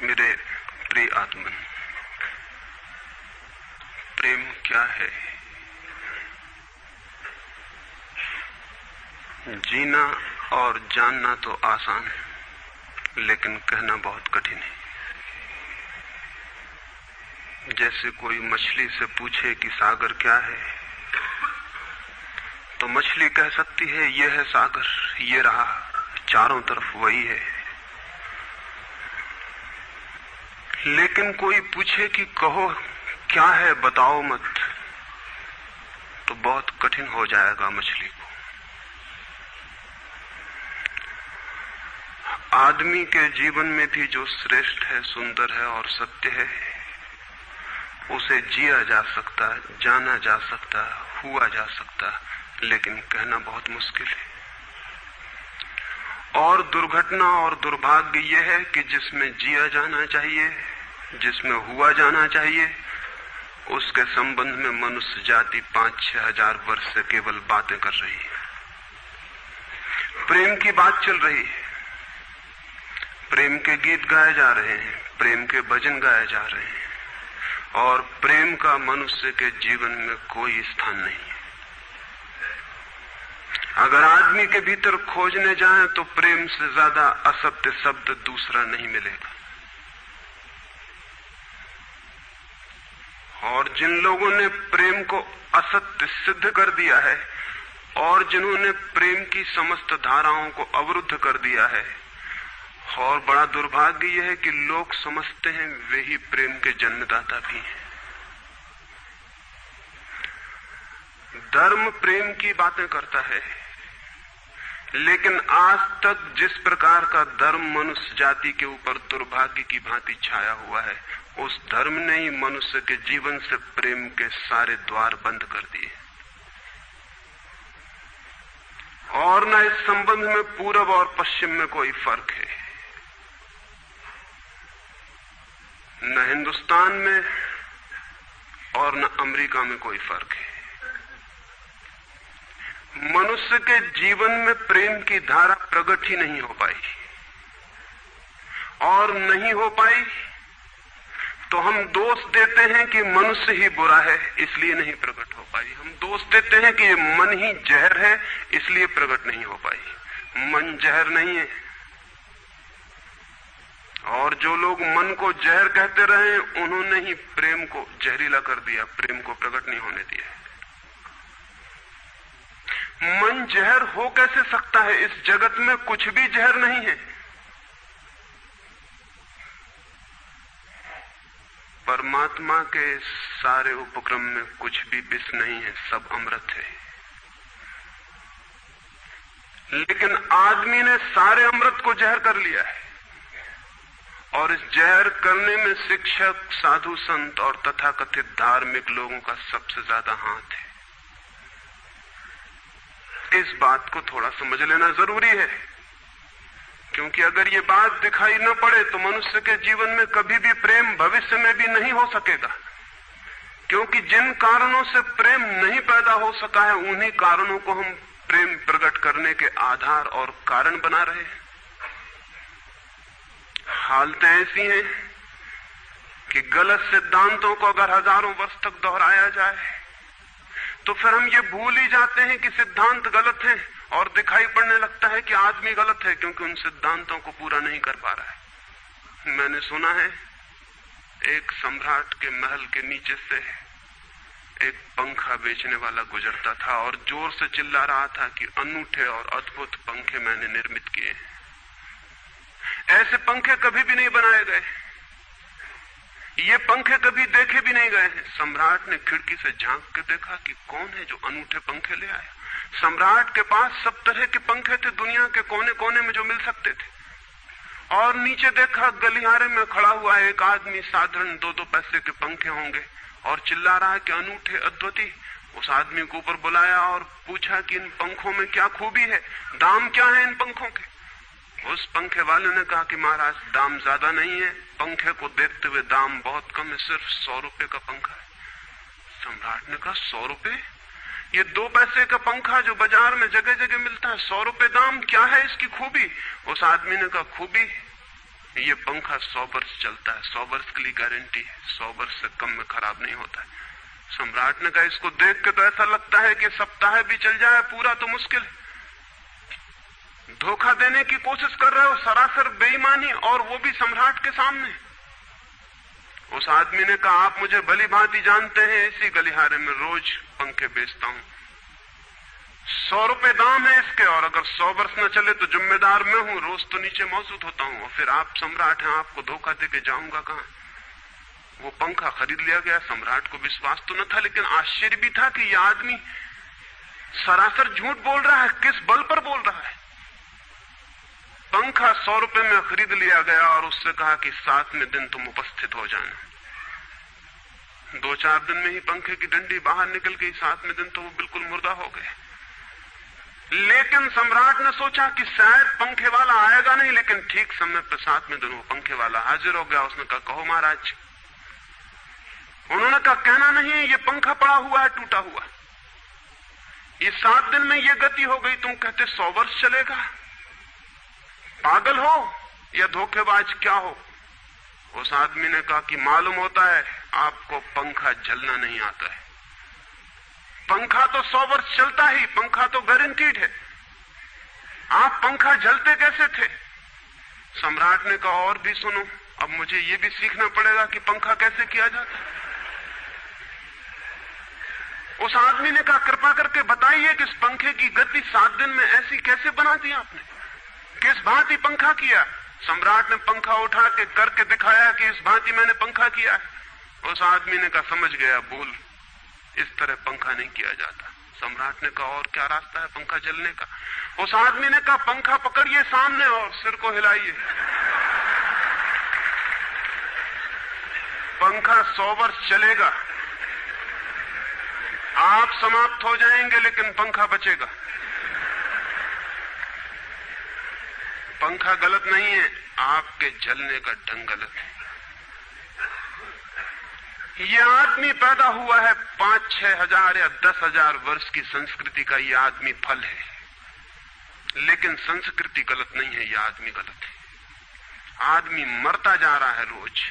मेरे प्रिय आत्मन, प्रेम क्या है? जीना और जानना तो आसान है, लेकिन कहना बहुत कठिन है। जैसे कोई मछली से पूछे कि सागर क्या है, तो मछली कह सकती है ये है सागर, ये रहा, चारों तरफ वही है। लेकिन कोई पूछे कि कहो क्या है, बताओ मत, तो बहुत कठिन हो जाएगा मछली को। आदमी के जीवन में भी जो श्रेष्ठ है, सुंदर है और सत्य है, उसे जिया जा सकता है, जाना जा सकता है, हुआ जा सकता है, लेकिन कहना बहुत मुश्किल है। और दुर्घटना और दुर्भाग्य यह है कि जिसमें जिया जाना चाहिए, जिसमें हुआ जाना चाहिए, उसके संबंध में मनुष्य जाति 5-6 हजार वर्ष से केवल बातें कर रही है। प्रेम की बात चल रही है, प्रेम के गीत गाए जा रहे हैं, प्रेम के भजन गाए जा रहे हैं, और प्रेम का मनुष्य के जीवन में कोई स्थान नहीं है। अगर आदमी के भीतर खोजने जाएं तो प्रेम से ज्यादा असत्य शब्द दूसरा नहीं मिलेगा। और जिन लोगों ने प्रेम को असत्य सिद्ध कर दिया है और जिन्होंने प्रेम की समस्त धाराओं को अवरुद्ध कर दिया है, और बड़ा दुर्भाग्य यह है कि लोग समझते हैं वे ही प्रेम के जन्मदाता भी हैं। धर्म प्रेम की बातें करता है, लेकिन आज तक जिस प्रकार का धर्म मनुष्य जाति के ऊपर दुर्भाग्य की भांति छाया हुआ है, उस धर्म ने ही मनुष्य के जीवन से प्रेम के सारे द्वार बंद कर दिए। और न इस संबंध में पूरब और पश्चिम में कोई फर्क है, न हिंदुस्तान में और न अमेरिका में कोई फर्क है। मनुष्य के जीवन में प्रेम की धारा प्रकट ही नहीं हो पाई, और नहीं हो पाई तो हम दोष देते हैं कि मनुष्य ही बुरा है, इसलिए नहीं प्रकट हो पाई। हम दोष देते हैं कि ये मन ही जहर है, इसलिए प्रकट नहीं हो पाई। मन जहर नहीं है, और जो लोग मन को जहर कहते रहे, उन्होंने ही प्रेम को जहरीला कर दिया, प्रेम को प्रकट नहीं होने दिया। मन जहर हो कैसे सकता है? इस जगत में कुछ भी जहर नहीं है। परमात्मा के सारे उपक्रम में कुछ भी विष नहीं है, सब अमृत है। लेकिन आदमी ने सारे अमृत को जहर कर लिया है, और इस जहर करने में शिक्षक, साधु संत और तथाकथित धार्मिक लोगों का सबसे ज्यादा हाथ है। इस बात को थोड़ा समझ लेना जरूरी है, क्योंकि अगर ये बात दिखाई न पड़े तो मनुष्य के जीवन में कभी भी प्रेम भविष्य में भी नहीं हो सकेगा। क्योंकि जिन कारणों से प्रेम नहीं पैदा हो सका है, उन्हीं कारणों को हम प्रेम प्रकट करने के आधार और कारण बना रहे हैं। हालतें ऐसी हैं कि गलत सिद्धांतों को अगर हजारों वर्ष तक दोहराया जाए तो फिर हम ये भूल ही जाते हैं कि सिद्धांत गलत हैं, और दिखाई पड़ने लगता है कि आदमी गलत है, क्योंकि उन सिद्धांतों को पूरा नहीं कर पा रहा है। मैंने सुना है एक सम्राट के महल के नीचे से एक पंखा बेचने वाला गुजरता था और जोर से चिल्ला रहा था कि अनूठे और अद्भुत पंखे मैंने निर्मित किए हैं। ऐसे पंखे कभी भी नहीं बनाए गए, ये पंखे कभी देखे भी नहीं गए हैं। सम्राट ने खिड़की से झांक के देखा कि कौन है जो अनूठे पंखे ले आया। सम्राट के पास सब तरह के पंखे थे, दुनिया के कोने कोने में जो मिल सकते थे। और नीचे देखा, गलियारे में खड़ा हुआ एक आदमी, साधारण 2-2 पैसे के पंखे होंगे, और चिल्ला रहा है कि अनूठे, अद्वितीय। उस आदमी को ऊपर बुलाया और पूछा कि इन पंखों में क्या खूबी है, दाम क्या है इन पंखों के? उस पंखे वाले ने कहा कि महाराज, दाम ज्यादा नहीं है, पंखे को देखते हुए दाम बहुत कम है, सिर्फ 100 रुपए का पंखा है। सम्राट ने कहा 100 रुपए? ये 2 पैसे का पंखा जो बाजार में जगह जगह मिलता है, 100 रुपए दाम, क्या है इसकी खूबी? उस आदमी ने कहा खूबी ये पंखा 100 वर्ष चलता है, 100 वर्ष के लिए गारंटी है, 100 वर्ष से कम में खराब नहीं होता है। सम्राट ने कहा इसको देख के तो ऐसा लगता है कि सप्ताह भी चल जाए, पूरा तो मुश्किल है। धोखा देने की कोशिश कर रहे हो, सरासर बेईमानी, और वो भी सम्राट के सामने। उस आदमी ने कहा आप मुझे भली भांति जानते हैं, इसी गलिहारे में रोज पंखे बेचता हूं, 100 रुपए दाम है इसके, और अगर 100 वर्ष न चले तो जिम्मेदार मैं हूं, रोज तो नीचे मौजूद होता हूं, और फिर आप सम्राट हैं, आपको धोखा देके जाऊंगा कहां। वो पंखा खरीद लिया गया। सम्राट को विश्वास तो न था, लेकिन आश्चर्य भी था कि यह आदमी सरासर झूठ बोल रहा है, किस बल पर बोल रहा है। पंखा 100 रुपए में खरीद लिया गया और उससे कहा कि 7वें दिन तुम उपस्थित हो जाना। 2-4 दिन में ही पंखे की डंडी बाहर निकल गई, 7वें दिन तो वो बिल्कुल मुर्दा हो गए। लेकिन सम्राट ने सोचा कि शायद पंखे वाला आएगा नहीं, लेकिन ठीक समय पर 7वें दिन वो पंखे वाला हाजिर हो गया। उसने कहा कहो महाराज। उन्होंने कहा कहना नहीं है, ये पंखा पड़ा हुआ है टूटा हुआ, ये 7 दिन में ये गति हो गई, तुम कहते 100 वर्ष चलेगा। पागल हो या धोखेबाज क्या हो। उस आदमी ने कहा कि मालूम होता है आपको पंखा झलना नहीं आता है, पंखा तो 100 वर्ष चलता ही, पंखा तो गारंटीड है, आप पंखा झलते कैसे थे। सम्राट ने कहा और भी सुनो, अब मुझे ये भी सीखना पड़ेगा कि पंखा कैसे किया जाता है। उस आदमी ने कहा कृपा करके बताइए कि इस पंखे की गति 7 दिन में ऐसी कैसे बना दी आपने, किस भांति पंखा किया। सम्राट ने पंखा उठा के करके दिखाया कि इस भांति मैंने पंखा किया। उस आदमी ने कहा समझ गया, भूल, इस तरह पंखा नहीं किया जाता। सम्राट ने कहा और क्या रास्ता है पंखा जलने का। उस आदमी ने कहा पंखा पकड़िए सामने और सिर को हिलाइए, पंखा 100 वर्ष चलेगा, आप समाप्त हो जाएंगे लेकिन पंखा बचेगा। पंखा गलत नहीं है, आपके जलने का ढंग गलत है। यह आदमी पैदा हुआ है 5-6 हजार या 10,000 वर्ष की संस्कृति का, यह आदमी फल है, लेकिन संस्कृति गलत नहीं है, यह आदमी गलत है। आदमी मरता जा रहा है रोज,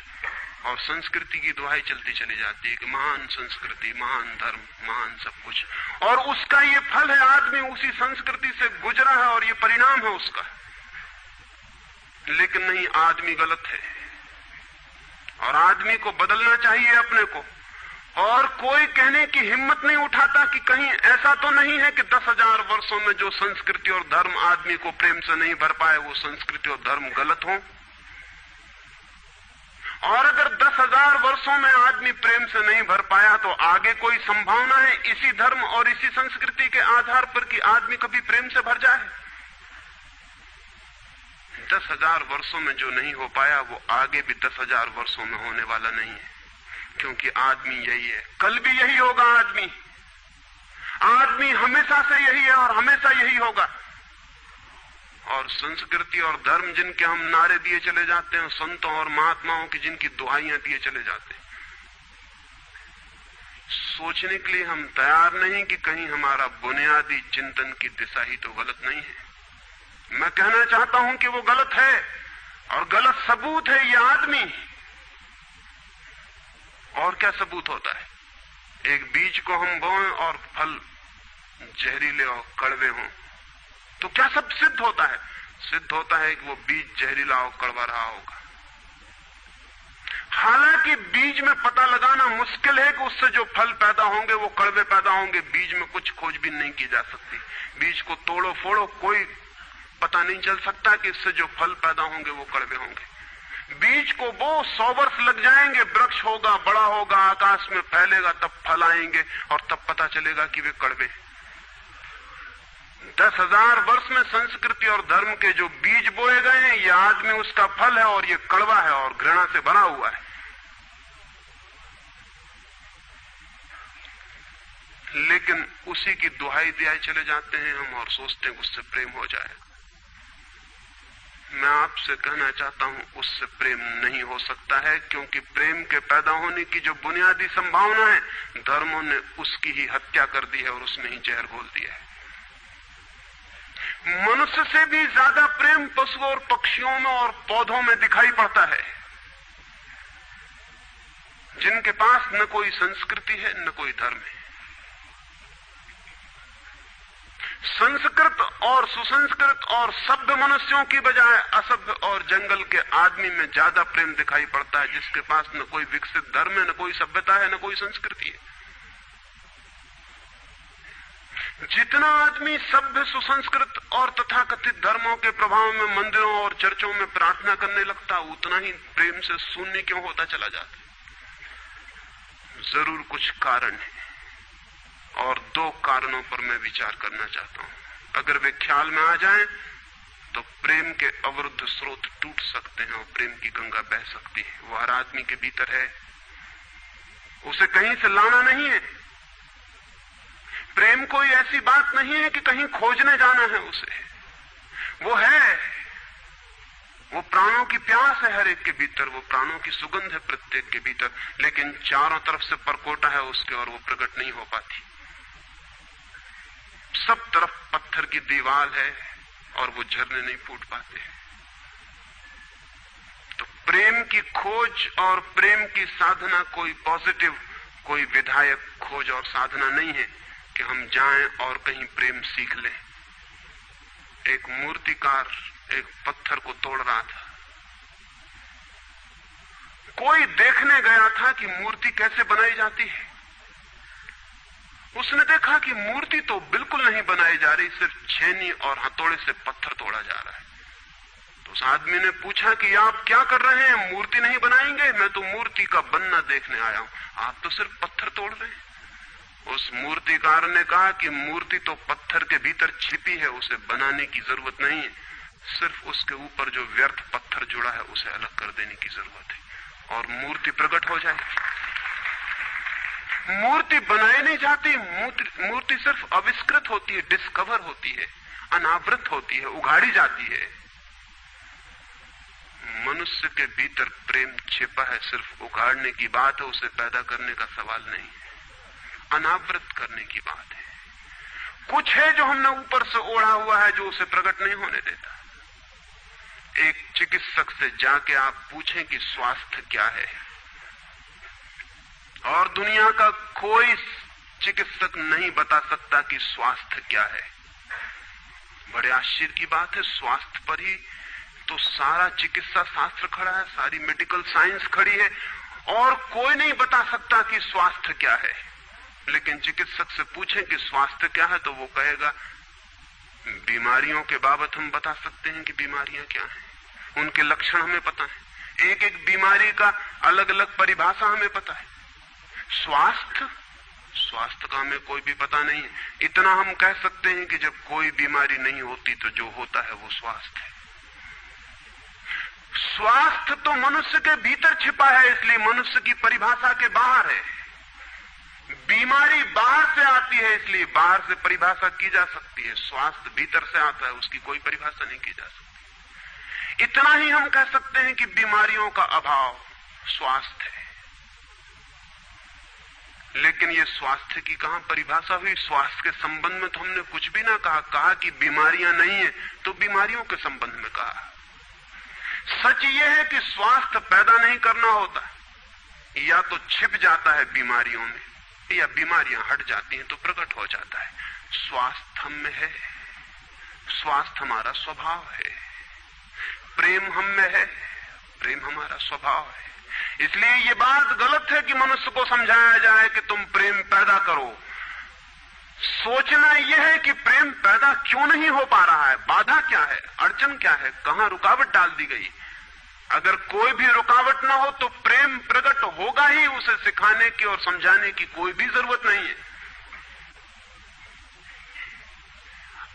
और संस्कृति की दुहाई चलती चली जाती है कि महान संस्कृति, महान धर्म, महान सब कुछ, और उसका ये फल है, आदमी उसी संस्कृति से गुजरा है और ये परिणाम है उसका। लेकिन नहीं, आदमी गलत है और आदमी को बदलना चाहिए अपने को। और कोई कहने की हिम्मत नहीं उठाता कि कहीं ऐसा तो नहीं है कि 10,000 वर्षों में जो संस्कृति और धर्म आदमी को प्रेम से नहीं भर पाए, वो संस्कृति और धर्म गलत हो। और अगर 10,000 वर्षों में आदमी प्रेम से नहीं भर पाया, तो आगे कोई संभावना है इसी धर्म और इसी संस्कृति के आधार पर कि आदमी कभी प्रेम से भर जाए। 10,000 वर्षों में जो नहीं हो पाया, वो आगे भी 10,000 वर्षों में होने वाला नहीं है, क्योंकि आदमी यही है, कल भी यही होगा। आदमी हमेशा से यही है और हमेशा यही होगा। और संस्कृति और धर्म जिनके हम नारे दिए चले जाते हैं, संतों और महात्माओं की जिनकी दुहाइयां दिए चले जाते हैं, सोचने के लिए हम तैयार नहीं कि कहीं हमारा बुनियादी चिंतन की दिशा ही तो गलत नहीं है। मैं कहना चाहता हूं कि वो गलत है, और गलत सबूत है ये आदमी। और क्या सबूत होता है? एक बीज को हम बोएं और फल जहरीले और कड़वे हों, तो क्या सब सिद्ध होता है? सिद्ध होता है कि वो बीज जहरीला और कड़वा रहा होगा। हालांकि बीज में पता लगाना मुश्किल है कि उससे जो फल पैदा होंगे वो कड़वे पैदा होंगे। बीज में कुछ खोजबीन नहीं की जा सकती। बीज को तोड़ो फोड़ो, कोई पता नहीं चल सकता कि इससे जो फल पैदा होंगे वो कड़वे होंगे। बीज को बो 100 वर्ष लग जाएंगे, वृक्ष होगा, बड़ा होगा, आकाश में फैलेगा, तब फल आएंगे और तब पता चलेगा कि वे कड़वे। 10,000 वर्ष में संस्कृति और धर्म के जो बीज बोए गए हैं, ये आदमी उसका फल है और ये कड़वा है और घृणा से भरा हुआ है। लेकिन उसी की दुहाई दिए चले जाते हैं हम और सोचते हैं उससे प्रेम हो जाएगा। मैं आपसे कहना चाहता हूं उससे प्रेम नहीं हो सकता है, क्योंकि प्रेम के पैदा होने की जो बुनियादी संभावना है, धर्मों ने उसकी ही हत्या कर दी है और उसमें ही जहर घोल दिया है। मनुष्य से भी ज्यादा प्रेम पशुओं और पक्षियों में और पौधों में दिखाई पड़ता है, जिनके पास न कोई संस्कृति है न कोई धर्म है। संस्कृत और सुसंस्कृत और सभ्य मनुष्यों की बजाय असभ्य और जंगल के आदमी में ज्यादा प्रेम दिखाई पड़ता है, जिसके पास न कोई विकसित धर्म है, न कोई सभ्यता है, न कोई संस्कृति है। जितना आदमी सभ्य, सुसंस्कृत और तथाकथित धर्मों के प्रभाव में मंदिरों और चर्चों में प्रार्थना करने लगता, उतना ही प्रेम से शून्य क्यों होता चला जाता। जरूर कुछ कारण है, और दो कारणों पर मैं विचार करना चाहता हूं। अगर वे ख्याल में आ जाएं तो प्रेम के अवरुद्ध स्रोत टूट सकते हैं और प्रेम की गंगा बह सकती है। वो हर आदमी के भीतर है, उसे कहीं से लाना नहीं है। प्रेम कोई ऐसी बात नहीं है कि कहीं खोजने जाना है उसे, वो है, वो प्राणों की प्यास है हर एक के भीतर, वो प्राणों की सुगंध है प्रत्येक के भीतर, लेकिन चारों तरफ से परकोटा है उसके और वो प्रकट नहीं हो पाती। सब तरफ पत्थर की दीवार है और वो झरने नहीं फूट पाते। तो प्रेम की खोज और प्रेम की साधना कोई पॉजिटिव, कोई विधायक खोज और साधना नहीं है कि हम जाएं और कहीं प्रेम सीख लें। एक मूर्तिकार एक पत्थर को तोड़ रहा था, कोई देखने गया था कि मूर्ति कैसे बनाई जाती है। उसने देखा कि मूर्ति तो बिल्कुल नहीं बनाई जा रही, सिर्फ छेनी और हथौड़े से पत्थर तोड़ा जा रहा है। तो उस आदमी ने पूछा कि आप क्या कर रहे हैं, मूर्ति नहीं बनाएंगे? मैं तो मूर्ति का बनना देखने आया हूं, आप तो सिर्फ पत्थर तोड़ रहे हैं। उस मूर्तिकार ने कहा कि मूर्ति तो पत्थर के भीतर छिपी है, उसे बनाने की जरूरत नहीं है, सिर्फ उसके ऊपर जो व्यर्थ पत्थर जुड़ा है उसे अलग कर देने की जरूरत है और मूर्ति प्रकट हो जाएगी। मूर्ति बनाई नहीं जाती, मूर्ति सिर्फ आविष्कृत होती है, डिस्कवर होती है, अनावृत होती है, उघाड़ी जाती है। मनुष्य के भीतर प्रेम छिपा है, सिर्फ उघाड़ने की बात है, उसे पैदा करने का सवाल नहीं है, अनावृत करने की बात है। कुछ है जो हमने ऊपर से ओढ़ा हुआ है, जो उसे प्रकट नहीं होने देता। एक चिकित्सक से जाके आप पूछें कि स्वास्थ्य क्या है, और दुनिया का कोई चिकित्सक नहीं बता सकता कि स्वास्थ्य क्या है। बड़े आश्चर्य की बात है, स्वास्थ्य पर ही तो सारा चिकित्सा शास्त्र खड़ा है, सारी मेडिकल साइंस खड़ी है, और कोई नहीं बता सकता कि स्वास्थ्य क्या है। लेकिन चिकित्सक से पूछें कि स्वास्थ्य क्या है, तो वो कहेगा बीमारियों के बाबत हम बता सकते हैं कि बीमारियां क्या हैं, उनके लक्षण हमें पता है, एक एक बीमारी का अलग अलग परिभाषा हमें पता है। स्वास्थ्य का हमें कोई भी पता नहीं है। इतना हम कह सकते हैं कि जब कोई बीमारी नहीं होती तो जो होता है वो स्वास्थ्य है। स्वास्थ्य तो मनुष्य के भीतर छिपा है, इसलिए मनुष्य की परिभाषा के बाहर है। बीमारी बाहर से आती है, इसलिए बाहर से परिभाषा की जा सकती है। स्वास्थ्य भीतर से आता है, उसकी कोई परिभाषा नहीं की जा सकती। इतना ही हम कह सकते हैं कि बीमारियों का अभाव स्वास्थ्य है। लेकिन ये स्वास्थ्य की कहां परिभाषा हुई? स्वास्थ्य के संबंध में तो हमने कुछ भी ना कहा कि बीमारियां नहीं है, तो बीमारियों के संबंध में कहा। सच ये है कि स्वास्थ्य पैदा नहीं करना होता, या तो छिप जाता है बीमारियों में, या बीमारियां हट जाती हैं तो प्रकट हो जाता है। स्वास्थ्य हम में है, स्वास्थ्य हमारा स्वभाव है। प्रेम हम में है, प्रेम हमारा स्वभाव है। इसलिए ये बात गलत है कि मनुष्य को समझाया जाए कि तुम प्रेम पैदा करो। सोचना यह है कि प्रेम पैदा क्यों नहीं हो पा रहा है, बाधा क्या है, अड़चन क्या है, कहां रुकावट डाल दी गई। अगर कोई भी रुकावट ना हो तो प्रेम प्रकट होगा ही, उसे सिखाने की और समझाने की कोई भी जरूरत नहीं है।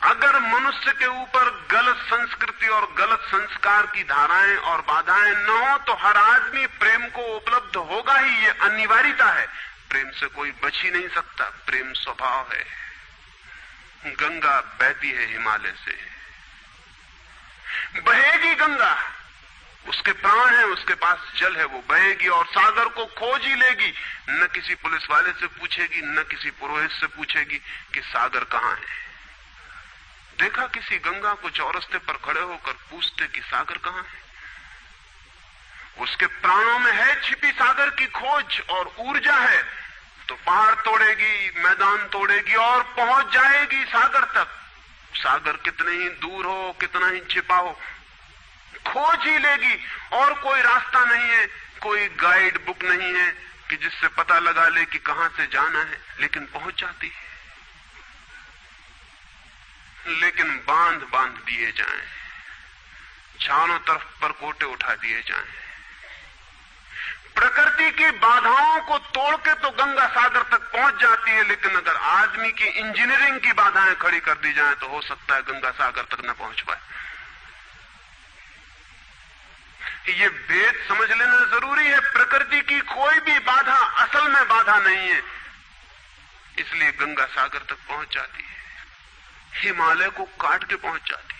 अगर मनुष्य के ऊपर गलत संस्कृति और गलत संस्कार की धाराएं और बाधाएं न हो तो हर आदमी प्रेम को उपलब्ध होगा ही, ये अनिवार्यता है। प्रेम से कोई बच ही नहीं सकता, प्रेम स्वभाव है। गंगा बहती है हिमालय से, बहेगी गंगा, उसके प्राण है, उसके पास जल है, वो बहेगी और सागर को खोज ही लेगी। न किसी पुलिस वाले से पूछेगी, न किसी पुरोहित से पूछेगी कि सागर कहां है। देखा किसी गंगा को चौरस्ते पर खड़े होकर पूछते कि सागर कहां है? उसके प्राणों में है छिपी सागर की खोज और ऊर्जा है, तो पहाड़ तोड़ेगी, मैदान तोड़ेगी और पहुंच जाएगी सागर तक। सागर कितने ही दूर हो, कितना ही छिपा हो, खोज ही लेगी। और कोई रास्ता नहीं है, कोई गाइड बुक नहीं है कि जिससे पता लगा ले कि कहां से जाना है, लेकिन पहुंच जाती है। लेकिन बांध बांध दिए जाएं, चारों तरफ परकोटे उठा दिए जाएं, प्रकृति की बाधाओं को तोड़ के तो गंगा सागर तक पहुंच जाती है, लेकिन अगर आदमी की इंजीनियरिंग की बाधाएं खड़ी कर दी जाएं तो हो सकता है गंगा सागर तक न पहुंच पाए। ये भेद समझ लेना जरूरी है। प्रकृति की कोई भी बाधा असल में बाधा नहीं है, इसलिए गंगा सागर तक पहुंच जाती है, हिमालय को काट के पहुंच जाती है।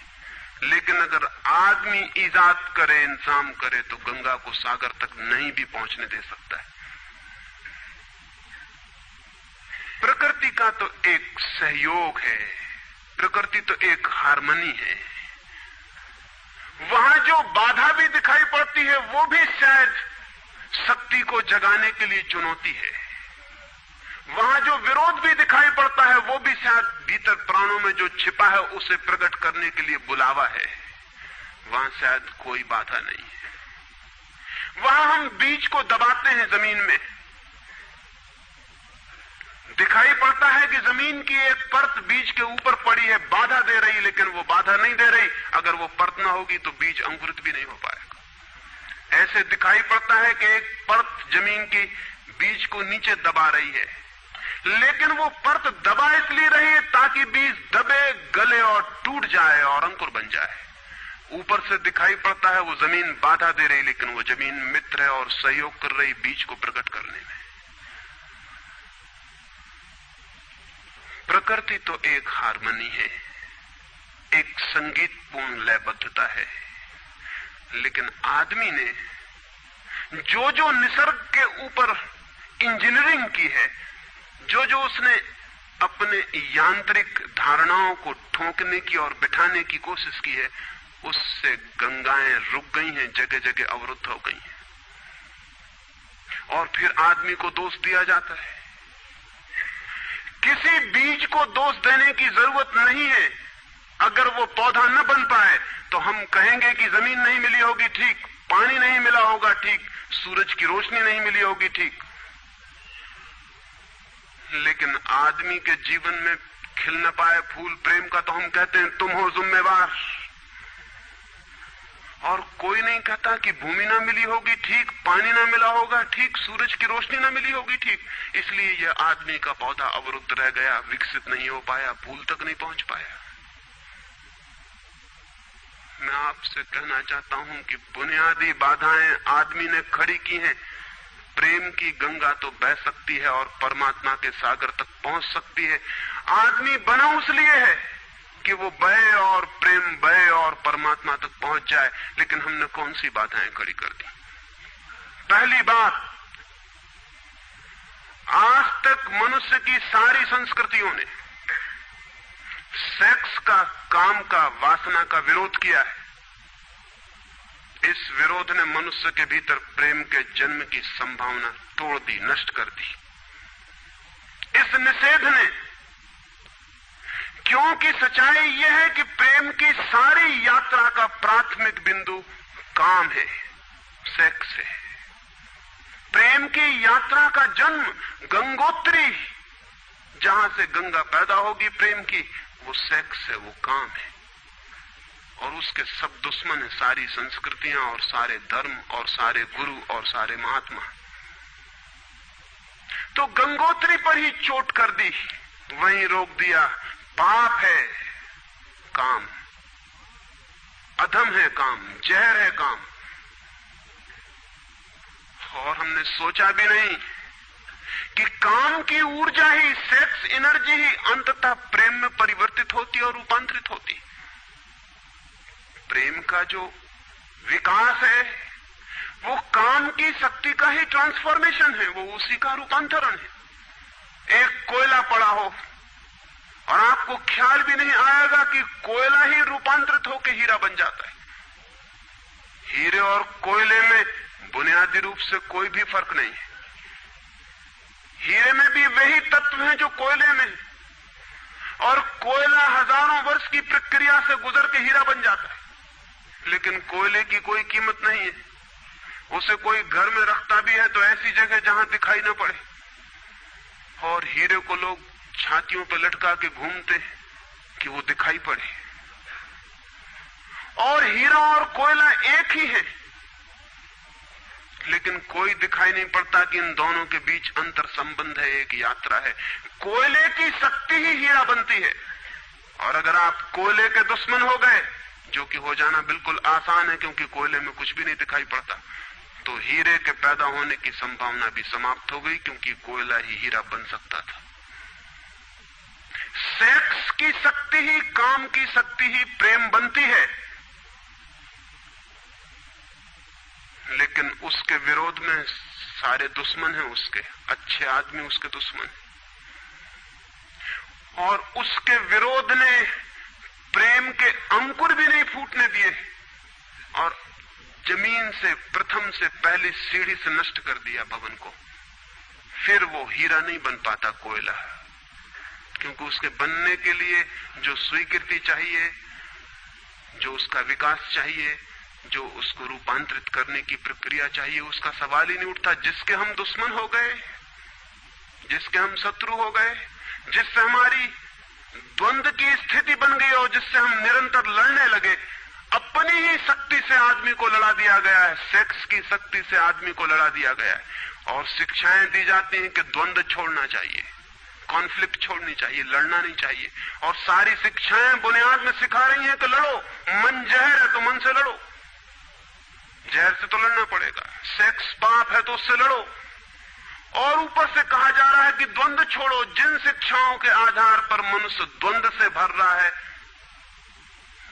लेकिन अगर आदमी इजाद करे, इंतजाम करे, तो गंगा को सागर तक नहीं भी पहुंचने दे सकता है। प्रकृति का तो एक सहयोग है, प्रकृति तो एक हार्मनी है। वहां जो बाधा भी दिखाई पड़ती है वो भी शायद शक्ति को जगाने के लिए चुनौती है। वहां जो विरोध भी दिखाई पड़ता है वो भी शायद भीतर प्राणों में जो छिपा है उसे प्रकट करने के लिए बुलावा है। वहां शायद कोई बाधा नहीं है। वहां हम बीज को दबाते हैं जमीन में, दिखाई पड़ता है कि जमीन की एक परत बीज के ऊपर पड़ी है, बाधा दे रही, लेकिन वो बाधा नहीं दे रही। अगर वो परत ना होगी तो बीज अंकुरित भी नहीं हो पाएगा। ऐसे दिखाई पड़ता है कि एक परत जमीन की बीज को नीचे दबा रही है, लेकिन वो परत दबा इसलिए रही है ताकि बीज दबे, गले और टूट जाए और अंकुर बन जाए। ऊपर से दिखाई पड़ता है वो जमीन बाधा दे रही, लेकिन वो जमीन मित्र है और सहयोग कर रही बीज को प्रकट करने में। प्रकृति तो एक हार्मनी है, एक संगीतपूर्ण लयबद्धता है, लेकिन आदमी ने जो जो निसर्ग के ऊपर इंजीनियरिंग की है, जो जो उसने अपने यांत्रिक धारणाओं को ठोंकने की और बिठाने की कोशिश की है, उससे गंगाएं रुक गई हैं, जगह जगह अवरुद्ध हो गई हैं। और फिर आदमी को दोष दिया जाता है। किसी बीज को दोष देने की जरूरत नहीं है। अगर वो पौधा न बन पाए तो हम कहेंगे कि जमीन नहीं मिली होगी, ठीक, पानी नहीं मिला होगा, ठीक, सूरज की रोशनी नहीं मिली होगी, ठीक। लेकिन आदमी के जीवन में खिल न पाए फूल प्रेम का तो हम कहते हैं तुम हो जिम्मेवार। और कोई नहीं कहता कि भूमि ना मिली होगी, ठीक, पानी ना मिला होगा, ठीक, सूरज की रोशनी ना मिली होगी, ठीक। इसलिए यह आदमी का पौधा अवरुद्ध रह गया, विकसित नहीं हो पाया, फूल तक नहीं पहुंच पाया। मैं आपसे कहना चाहता हूं कि बुनियादी बाधाएं आदमी ने खड़ी की हैं। प्रेम की गंगा तो बह सकती है और परमात्मा के सागर तक पहुंच सकती है। आदमी बना उस लिए है कि वो बहे और प्रेम बहे और परमात्मा तक पहुंच जाए, लेकिन हमने कौन सी बाधाएं खड़ी कर दी? पहली बात, आज तक मनुष्य की सारी संस्कृतियों ने सेक्स का, काम का, वासना का विरोध किया है। इस विरोध ने मनुष्य के भीतर प्रेम के जन्म की संभावना तोड़ दी, नष्ट कर दी। इस निषेध ने, क्योंकि सच्चाई यह है कि प्रेम की सारी यात्रा का प्राथमिक बिंदु काम है, सेक्स है। प्रेम की यात्रा का जन्म गंगोत्री, जहां से गंगा पैदा होगी प्रेम की, वो सेक्स है, वो काम है। और उसके सब दुश्मन है, सारी संस्कृतियां और सारे धर्म और सारे गुरु और सारे महात्मा। तो गंगोत्री पर ही चोट कर दी, वहीं रोक दिया। पाप है काम, अधम है काम, जहर है काम। और हमने सोचा भी नहीं कि काम की ऊर्जा ही, सेक्स एनर्जी ही अंततः प्रेम में परिवर्तित होती और रूपांतरित होती। प्रेम का जो विकास है वो काम की शक्ति का ही ट्रांसफॉर्मेशन है, वो उसी का रूपांतरण है। एक कोयला पड़ा हो और आपको ख्याल भी नहीं आएगा कि कोयला ही रूपांतरित होकर हीरा बन जाता है। हीरे और कोयले में बुनियादी रूप से कोई भी फर्क नहीं है। हीरे में भी वही तत्व हैं जो कोयले में, और कोयला हजारों वर्ष की प्रक्रिया से गुजर के हीरा बन जाता है। लेकिन कोयले की कोई कीमत नहीं है। उसे कोई घर में रखता भी है तो ऐसी जगह जहां दिखाई न पड़े, और हीरे को लोग छातियों पर लटका के घूमते हैं कि वो दिखाई पड़े। और हीरा और कोयला एक ही है, लेकिन कोई दिखाई नहीं पड़ता कि इन दोनों के बीच अंतर संबंध है, एक यात्रा है। कोयले की शक्ति ही हीरा बनती है, और अगर आप कोयले के दुश्मन हो गए, जो कि हो जाना बिल्कुल आसान है क्योंकि कोयले में कुछ भी नहीं दिखाई पड़ता, तो हीरे के पैदा होने की संभावना भी समाप्त हो गई, क्योंकि कोयला ही हीरा बन सकता था। सेक्स की शक्ति ही, काम की शक्ति ही प्रेम बनती है, लेकिन उसके विरोध में सारे दुश्मन हैं उसके, अच्छे आदमी उसके दुश्मन हैं। और उसके विरोध ने प्रेम के अंकुर भी नहीं फूटने दिए, और जमीन से प्रथम से पहली सीढ़ी से नष्ट कर दिया भवन को। फिर वो हीरा नहीं बन पाता कोयला, क्योंकि उसके बनने के लिए जो स्वीकृति चाहिए, जो उसका विकास चाहिए, जो उसको रूपांतरित करने की प्रक्रिया चाहिए, उसका सवाल ही नहीं उठता। जिसके हम दुश्मन हो गए, जिसके हम शत्रु हो गए, जिससे हमारी द्वंद्व की स्थिति बन गई और जिससे हम निरंतर लड़ने लगे, अपनी ही शक्ति से आदमी को लड़ा दिया गया है, सेक्स की शक्ति से आदमी को लड़ा दिया गया है। और शिक्षाएं दी जाती हैं कि द्वंद्व छोड़ना चाहिए, कॉन्फ्लिक्ट छोड़नी चाहिए, लड़ना नहीं चाहिए। और सारी शिक्षाएं बुनियाद में सिखा रही हैं कि लड़ो, मन जहर है तो मन से लड़ो, जहर से तो लड़ना पड़ेगा। सेक्स पाप है तो उससे लड़ो। और ऊपर से कहा जा रहा है कि द्वंद्व छोड़ो। जिन शिक्षाओं के आधार पर मनुष्य द्वंद्व से भर रहा है,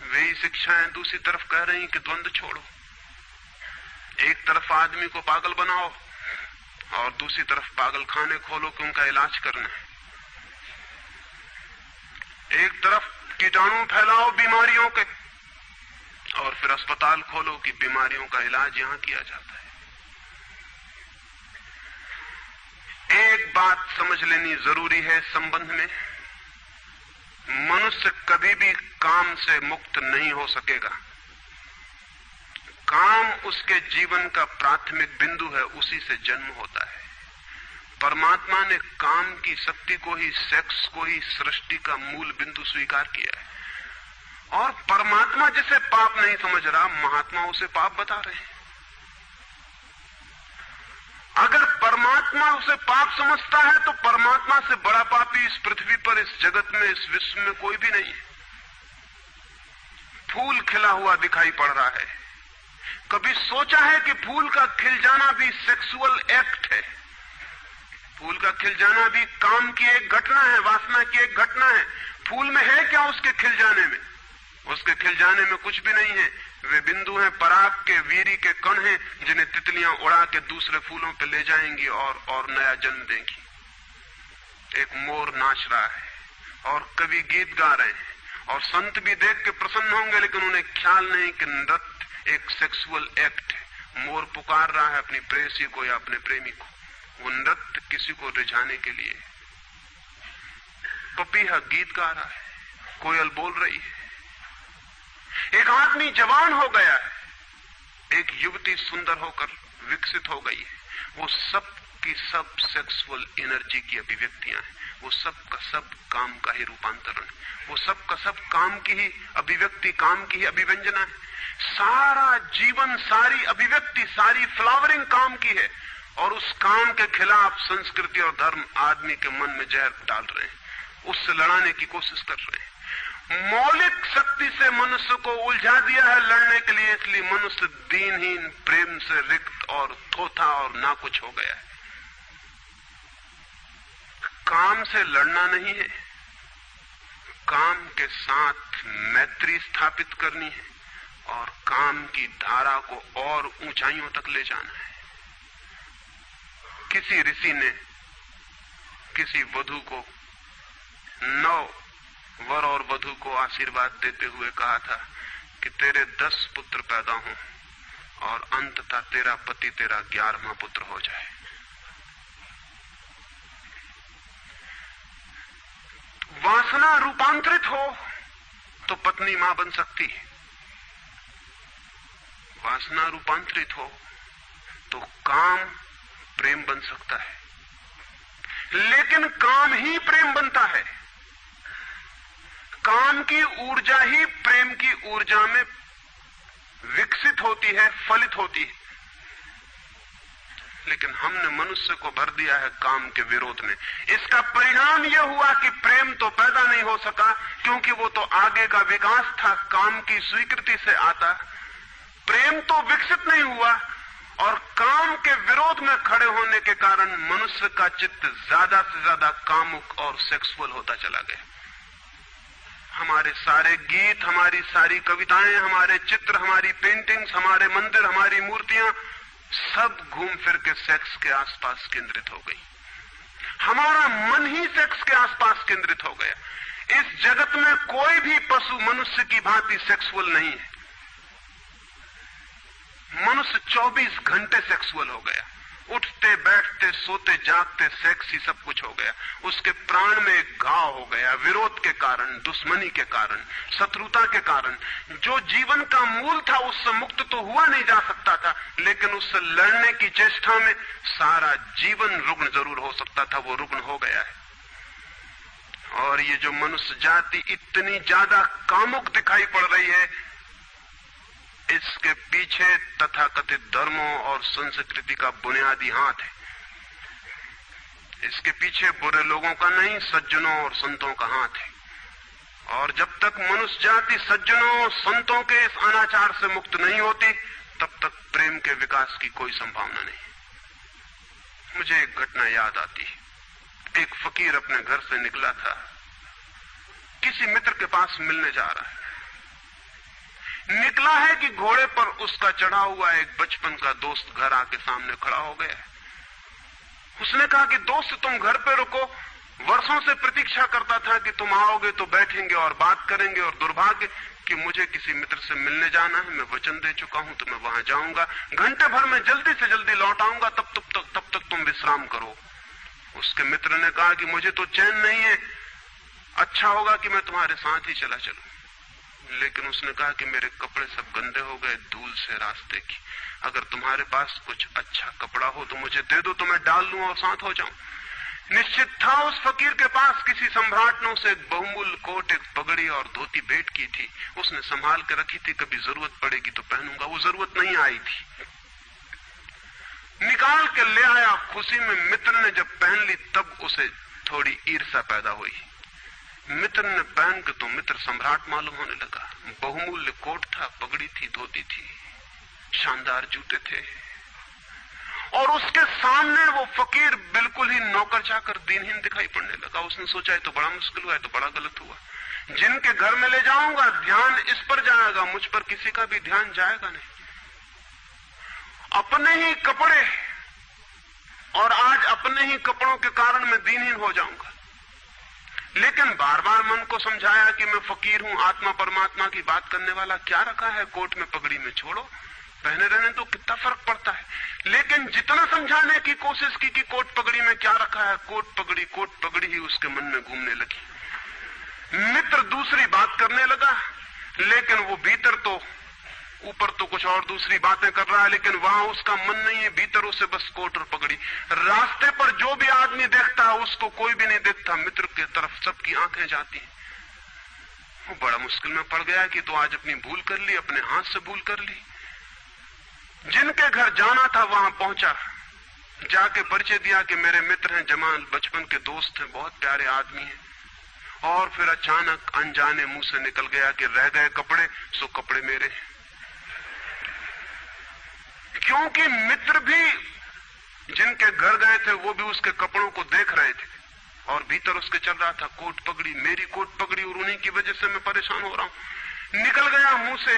वही शिक्षाएं दूसरी तरफ कह रही हैं कि द्वंद्व छोड़ो। एक तरफ आदमी को पागल बनाओ और दूसरी तरफ पागल खाने खोलो कि उनका इलाज करना है। एक तरफ कीटाणु फैलाओ बीमारियों के, और फिर अस्पताल खोलो कि बीमारियों का इलाज यहां किया जाता है। एक बात समझ लेनी जरूरी है संबंध में, मनुष्य कभी भी काम से मुक्त नहीं हो सकेगा। काम उसके जीवन का प्राथमिक बिंदु है, उसी से जन्म होता है। परमात्मा ने काम की शक्ति को ही, सेक्स को ही सृष्टि का मूल बिंदु स्वीकार किया है। और परमात्मा जिसे पाप नहीं समझ रहा, महात्मा उसे पाप बता रहे हैं। अगर परमात्मा उसे पाप समझता है तो परमात्मा से बड़ा पापी इस पृथ्वी पर, इस जगत में, इस विश्व में कोई भी नहीं है। फूल खिला हुआ दिखाई पड़ रहा है। कभी सोचा है कि फूल का खिल जाना भी सेक्सुअल एक्ट है? फूल का खिल जाना भी काम की एक घटना है, वासना की एक घटना है। फूल में है क्या उसके खिल जाने में? उसके खिल जाने में कुछ भी नहीं है। वे बिंदु हैं, पराग के, वीरी के कण हैं, जिन्हें तितलियां उड़ा के दूसरे फूलों पे ले जाएंगी और नया जन्म देंगी। एक मोर नाच रहा है और कवि गीत गा रहे हैं, और संत भी देख के प्रसन्न होंगे, लेकिन उन्हें ख्याल नहीं कि नृत्य एक सेक्सुअल एक्ट है। मोर पुकार रहा है अपनी प्रेयसी को या अपने प्रेमी को, वो नृत्य किसी को रिझाने के लिए। पपीहा गीत गा रहा है, कोयल बोल रही है। एक आदमी जवान हो गया है, एक युवती सुंदर होकर विकसित हो गई है। वो सब की सब सेक्सुअल एनर्जी की अभिव्यक्तियां हैं। वो सब का सब काम का ही रूपांतरण है। वो सब का सब काम की ही अभिव्यक्ति, काम की ही अभिव्यंजना है। सारा जीवन, सारी अभिव्यक्ति, सारी फ्लावरिंग काम की है। और उस काम के खिलाफ संस्कृति और धर्म आदमी के मन में जहर डाल रहे हैं, उससे लड़ाने की कोशिश कर रहे हैं। मौलिक शक्ति से मनुष्य को उलझा दिया है लड़ने के लिए, इसलिए मनुष्य दीनहीन, प्रेम से रिक्त और थोथा और नाकुछ हो गया है। काम से लड़ना नहीं है, काम के साथ मैत्री स्थापित करनी है और काम की धारा को और ऊंचाइयों तक ले जाना है। किसी ऋषि ने किसी वधू को 9 वर और वधू को आशीर्वाद देते हुए कहा था कि तेरे 10 पुत्र पैदा हों और अंततः तेरा पति तेरा 11वां पुत्र हो जाए। वासना रूपांतरित हो तो पत्नी मां बन सकती है, वासना रूपांतरित हो तो काम प्रेम बन सकता है, लेकिन काम ही प्रेम बनता है। काम की ऊर्जा ही प्रेम की ऊर्जा में विकसित होती है, फलित होती है। लेकिन हमने मनुष्य को भर दिया है काम के विरोध में। इसका परिणाम यह हुआ कि प्रेम तो पैदा नहीं हो सका, क्योंकि वो तो आगे का विकास था, काम की स्वीकृति से आता। प्रेम तो विकसित नहीं हुआ और काम के विरोध में खड़े होने के कारण मनुष्य का चित्त ज्यादा से ज्यादा कामुक और सेक्सुअल होता चला गया। हमारे सारे गीत, हमारी सारी कविताएं, हमारे चित्र, हमारी पेंटिंग्स, हमारे मंदिर, हमारी मूर्तियां सब घूम फिर के सेक्स के आसपास केंद्रित हो गई। हमारा मन ही सेक्स के आसपास केंद्रित हो गया। इस जगत में कोई भी पशु मनुष्य की भांति सेक्सुअल नहीं है। मनुष्य 24 घंटे सेक्सुअल हो गया। उठते बैठते सोते जागते सेक्स ही सब कुछ हो गया। उसके प्राण में एक घाव हो गया, विरोध के कारण, दुश्मनी के कारण, शत्रुता के कारण। जो जीवन का मूल था उससे मुक्त तो हुआ नहीं जा सकता था, लेकिन उससे लड़ने की चेष्टा में सारा जीवन रुग्ण जरूर हो सकता था, वो रुग्ण हो गया है। और ये जो मनुष्य जाति इतनी ज्यादा कामुक दिखाई पड़ रही है, इसके पीछे तथाकथित धर्मों और संस्कृति का बुनियादी हाथ है। इसके पीछे बुरे लोगों का नहीं, सज्जनों और संतों का हाथ है। और जब तक मनुष्य जाति सज्जनों और संतों के इस अनाचार से मुक्त नहीं होती, तब तक प्रेम के विकास की कोई संभावना नहीं। मुझे एक घटना याद आती है। एक फकीर अपने घर से निकला था, किसी मित्र के पास मिलने जा रहा है। निकला है कि घोड़े पर उसका चढ़ा हुआ एक बचपन का दोस्त घर आके सामने खड़ा हो गया। उसने कहा कि दोस्त तुम घर पे रुको, वर्षों से प्रतीक्षा करता था कि तुम आओगे तो बैठेंगे और बात करेंगे, और दुर्भाग्य कि मुझे किसी मित्र से मिलने जाना है, मैं वचन दे चुका हूं तो मैं वहां जाऊंगा, घंटे भर में जल्दी से जल्दी लौट आऊंगा, तब तक तुम विश्राम करो। उसके मित्र ने कहा कि मुझे तो चैन नहीं है, अच्छा होगा कि मैं तुम्हारे साथ ही चला चलूं। लेकिन उसने कहा कि मेरे कपड़े सब गंदे हो गए धूल से रास्ते की, अगर तुम्हारे पास कुछ अच्छा कपड़ा हो तो मुझे दे दो, तो मैं डाल लूं और साथ हो जाऊं। निश्चित था उस फकीर के पास किसी सम्राट ने उसे एक बहुमूल्य कोट, एक पगड़ी और धोती भेंट की थी। उसने संभाल के रखी थी, कभी जरूरत पड़ेगी तो पहनूंगा। वो जरूरत नहीं आई थी, निकाल के ले आया खुशी में। मित्र ने जब पहन ली तब उसे थोड़ी ईर्ष्या पैदा हुई। मित्र ने पहन के तो मित्र सम्राट मालूम होने लगा। बहुमूल्य कोट था, पगड़ी थी, धोती थी, शानदार जूते थे, और उसके सामने वो फकीर बिल्कुल ही नौकर चाकर दीनहीन दिखाई पड़ने लगा। उसने सोचा है तो बड़ा मुश्किल हुआ है, तो बड़ा गलत हुआ। जिनके घर में ले जाऊंगा ध्यान इस पर जाएगा, मुझ पर किसी का भी ध्यान जाएगा नहीं। अपने ही कपड़े, और आज अपने ही कपड़ों के कारण मैं दीनहीन हो जाऊंगा। लेकिन बार बार मन को समझाया कि मैं फकीर हूं, आत्मा परमात्मा की बात करने वाला, क्या रखा है कोट में पगड़ी में, छोड़ो, पहने रहने तो कितना फर्क पड़ता है। लेकिन जितना समझाने की कोशिश की कि कोट पगड़ी में क्या रखा है, कोट पगड़ी ही उसके मन में घूमने लगी। मित्र दूसरी बात करने लगा, लेकिन वो भीतर तो, ऊपर तो कुछ और दूसरी बातें कर रहा है, लेकिन वहां उसका मन नहीं है, भीतर उसे बस कोट और पगड़ी। रास्ते पर जो भी आदमी देखता है उसको कोई भी नहीं देखता, मित्र की तरफ सबकी आंखें जाती हैं। वो बड़ा मुश्किल में पड़ गया कि तो आज अपनी भूल कर ली, अपने हाथ से भूल कर ली। जिनके घर जाना था वहां पहुंचा, जाके परिचय दिया कि मेरे मित्र हैं, जमाल, बचपन के दोस्त हैं, बहुत प्यारे आदमी हैं। और फिर अचानक अनजाने मुंह से निकल गया कि रह गए कपड़े, सो कपड़े मेरे हैं। क्योंकि मित्र भी जिनके घर गए थे वो भी उसके कपड़ों को देख रहे थे, और भीतर उसके चल रहा था कोट पगड़ी, मेरी कोट पगड़ी, और उन्हीं की वजह से मैं परेशान हो रहा हूं। निकल गया मुंह से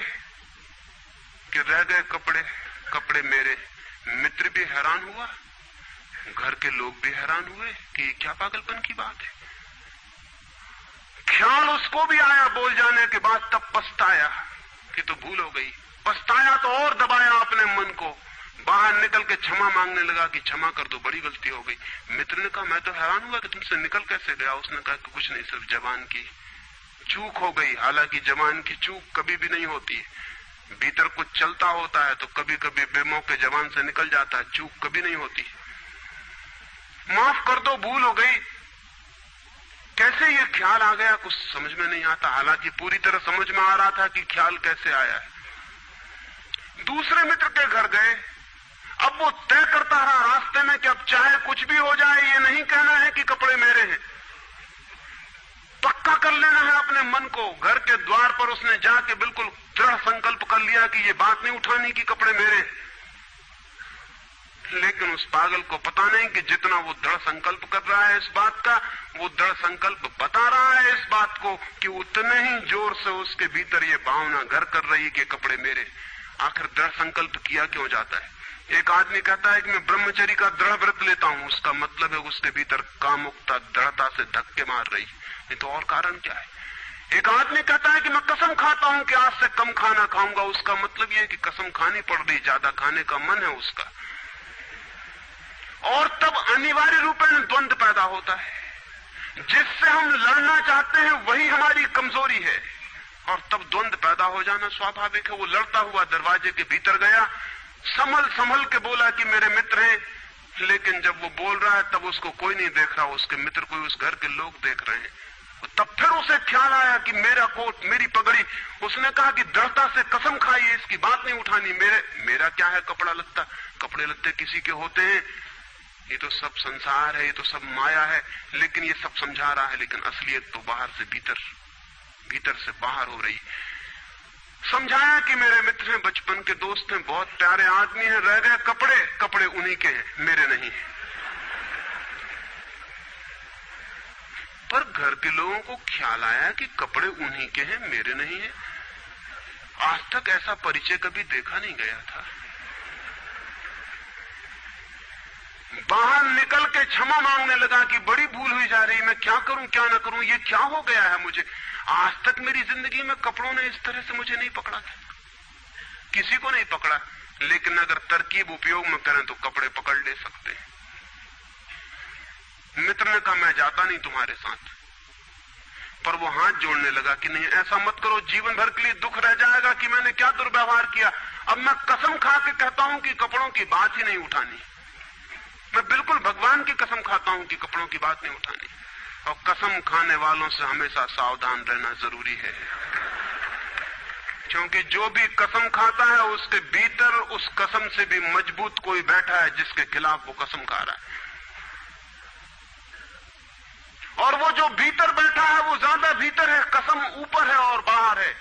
कि रह गए कपड़े, कपड़े मेरे। मित्र भी हैरान हुआ, घर के लोग भी हैरान हुए कि क्या पागलपन की बात है। ख्याल उसको भी आया बोल जाने के बाद, तब पछताया कि तो भूल हो गई। पछताया तो और दबाया अपने मन को, बाहर निकल के क्षमा मांगने लगा कि क्षमा कर दो, बड़ी गलती हो गई। मित्र ने कहा मैं तो हैरान हुआ कि तुमसे निकल कैसे गया। उसने कहा कि कुछ नहीं, सिर्फ जबान की चूक हो गई। हालांकि जबान की चूक कभी भी नहीं होती है, भीतर कुछ चलता होता है तो कभी कभी बेमौके जबान से निकल जाता है, चूक कभी नहीं होती। माफ कर दो, भूल हो गई। कैसे ये ख्याल आ गया कुछ समझ में नहीं आता। हालांकि पूरी तरह समझ में आ रहा था कि ख्याल कैसे आया है। दूसरे मित्र के घर गए। अब वो तय करता रहा रास्ते में कि अब चाहे कुछ भी हो जाए, ये नहीं कहना है कि कपड़े मेरे हैं, पक्का कर लेना है अपने मन को। घर के द्वार पर उसने जाके बिल्कुल दृढ़ संकल्प कर लिया कि ये बात नहीं उठानी कि कपड़े मेरे। लेकिन उस पागल को पता नहीं कि जितना वो दृढ़ संकल्प कर रहा है इस बात का, वो दृढ़ संकल्प बता रहा है इस बात को कि उतने ही जोर से उसके भीतर ये भावना घर कर रही कि कपड़े मेरे। आखिर दृढ़ संकल्प किया क्यों जाता है? एक आदमी कहता है कि मैं ब्रह्मचर्य का दृढ़ व्रत लेता हूं, उसका मतलब है उसके भीतर कामुकता दृढ़ता से धक्के मार रही, नहीं तो और कारण क्या है? एक आदमी कहता है कि मैं कसम खाता हूं कि आज से कम खाना खाऊंगा, उसका मतलब यह है कि कसम खानी पड़ रही, ज्यादा खाने का मन है उसका। और तब अनिवार्य रूप में द्वंद्व पैदा होता है। जिससे हम लड़ना चाहते हैं वही हमारी कमजोरी है, और तब द्वंद्व पैदा हो जाना स्वाभाविक है। वो लड़ता हुआ दरवाजे के भीतर गया, संभल संभल के बोला कि मेरे मित्र हैं, लेकिन जब वो बोल रहा है तब उसको कोई नहीं देख रहा, उसके मित्र कोई उस घर के लोग देख रहे हैं। तब फिर उसे ख्याल आया कि मेरा कोट, मेरी पगड़ी। उसने कहा कि दृढ़ता से कसम खाई, इसकी बात नहीं उठानी। मेरा क्या है कपड़ा लत्ता? कपड़े लत्ते किसी के होते हैं, ये तो सब संसार है, ये तो सब माया है। लेकिन ये सब समझा रहा है, लेकिन असलियत तो बाहर से भीतर, भीतर से बाहर हो रही। समझाया कि मेरे मित्र हैं, बचपन के दोस्त हैं, बहुत प्यारे आदमी हैं, रह गए कपड़े, कपड़े उन्हीं के हैं, मेरे नहीं है। पर घर के लोगों को ख्याल आया कि कपड़े उन्हीं के हैं, मेरे नहीं है। आज तक ऐसा परिचय कभी देखा नहीं गया था। बाहर निकल के क्षमा मांगने लगा कि बड़ी भूल हुई जा रही, मैं क्या करूं क्या ना करूं, ये क्या हो गया है मुझे। आज तक मेरी जिंदगी में कपड़ों ने इस तरह से मुझे नहीं पकड़ा था, किसी को नहीं पकड़ा। लेकिन अगर तरकीब उपयोग में करें तो कपड़े पकड़ ले सकते हैं। मित्र ने कहा मैं जाता नहीं तुम्हारे साथ, पर वो हाथ जोड़ने लगा कि नहीं ऐसा मत करो, जीवन भर के लिए दुख रह जाएगा कि मैंने क्या दुर्व्यवहार किया। अब मैं कसम खा के कहता हूं कि कपड़ों की बात ही नहीं उठानी। मैं बिल्कुल भगवान की कसम खाता हूं कि कपड़ों की बात नहीं उठानी। और कसम खाने वालों से हमेशा सावधान रहना जरूरी है, क्योंकि जो भी कसम खाता है उसके भीतर उस कसम से भी मजबूत कोई बैठा है जिसके खिलाफ वो कसम खा रहा है। और वो जो भीतर बैठा है वो ज्यादा भीतर है, कसम ऊपर है और बाहर है।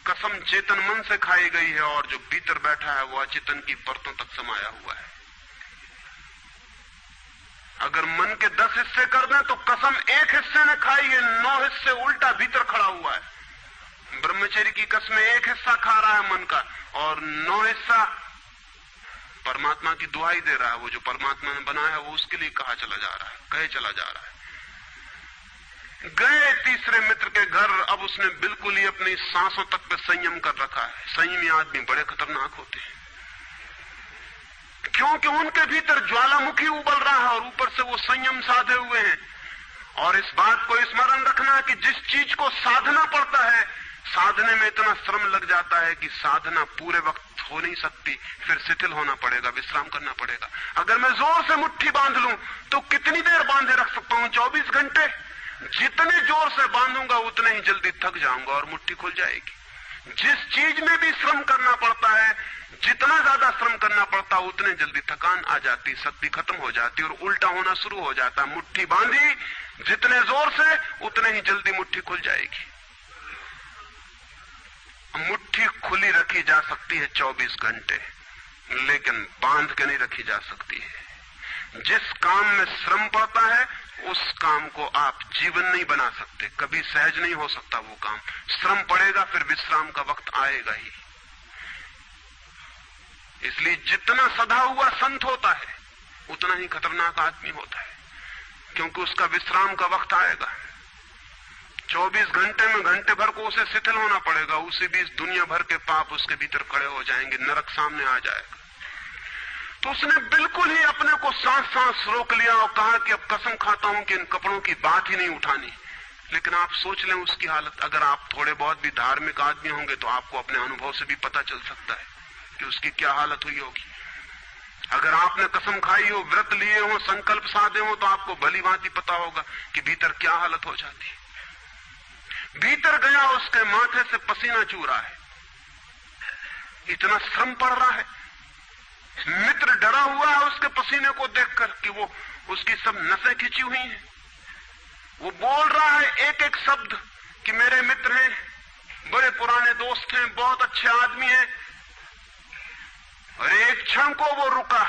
कसम चेतन मन से खाई गई है और जो भीतर बैठा है वो अचेतन की परतों तक समाया हुआ है। अगर मन के 10 हिस्से कर दें तो कसम एक हिस्से ने खाई है, 9 हिस्से उल्टा भीतर खड़ा हुआ है। ब्रह्मचर्य की कसमें एक हिस्सा खा रहा है मन का, और 9 हिस्सा परमात्मा की दुहाई दे रहा है। वो जो परमात्मा ने बनाया है वो उसके लिए कहा चला जा रहा है, कहे चला जा रहा है। गए तीसरे मित्र के घर। अब उसने बिल्कुल ही अपनी सांसों तक पे संयम कर रखा है। संयमी आदमी बड़े खतरनाक होते हैं, क्योंकि उनके भीतर ज्वालामुखी उबल रहा है और ऊपर से वो संयम साधे हुए हैं। और इस बात को स्मरण रखना कि जिस चीज को साधना पड़ता है, साधने में इतना श्रम लग जाता है कि साधना पूरे वक्त हो नहीं सकती, फिर शिथिल होना पड़ेगा, विश्राम करना पड़ेगा। अगर मैं जोर से मुट्ठी बांध लूं तो कितनी देर बांधे रख सकता हूं? 24 घंटे। जितने जोर से बांधूंगा उतने ही जल्दी थक जाऊंगा और मुट्ठी खुल जाएगी। जिस चीज में भी श्रम करना पड़ता है, जितना ज्यादा श्रम करना पड़ता है उतने जल्दी थकान आ जाती, शक्ति खत्म हो जाती और उल्टा होना शुरू हो जाता। मुट्ठी बांधी जितने जोर से उतने ही जल्दी मुट्ठी खुल जाएगी। मुट्ठी खुली रखी जा सकती है 24 घंटे, लेकिन बांध के नहीं रखी जा सकती है। जिस काम में श्रम पड़ता है उस काम को आप जीवन नहीं बना सकते, कभी सहज नहीं हो सकता वो काम। श्रम पड़ेगा, फिर विश्राम का वक्त आएगा ही। इसलिए जितना सधा हुआ संत होता है उतना ही खतरनाक आदमी होता है, क्योंकि उसका विश्राम का वक्त आएगा। 24 घंटे में घंटे भर को उसे शिथिल होना पड़ेगा, उसी बीच दुनिया भर के पाप उसके भीतर खड़े हो जाएंगे, नरक सामने आ जाएगा। तो उसने बिल्कुल ही अपने को सांस सांस रोक लिया और कहा कि अब कसम खाता हूं कि इन कपड़ों की बात ही नहीं उठानी। लेकिन आप सोच लें उसकी हालत, अगर आप थोड़े बहुत भी धार्मिक आदमी होंगे तो आपको अपने अनुभव से भी पता चल सकता है कि उसकी क्या हालत हुई होगी। अगर आपने कसम खाई हो, व्रत लिए हो, संकल्प साधे हो, तो आपको भली भांति पता होगा कि भीतर क्या हालत हो जाती है। भीतर गया, उसके माथे से पसीना चू रहा है, इतना श्रम पड़ रहा है। मित्र डरा हुआ है उसके पसीने को देखकर कि वो उसकी सब नसें खिंची हुई हैं। वो बोल रहा है एक एक शब्द कि मेरे मित्र हैं, बड़े पुराने दोस्त हैं, बहुत अच्छे आदमी हैं। और एक क्षण को वो रुका,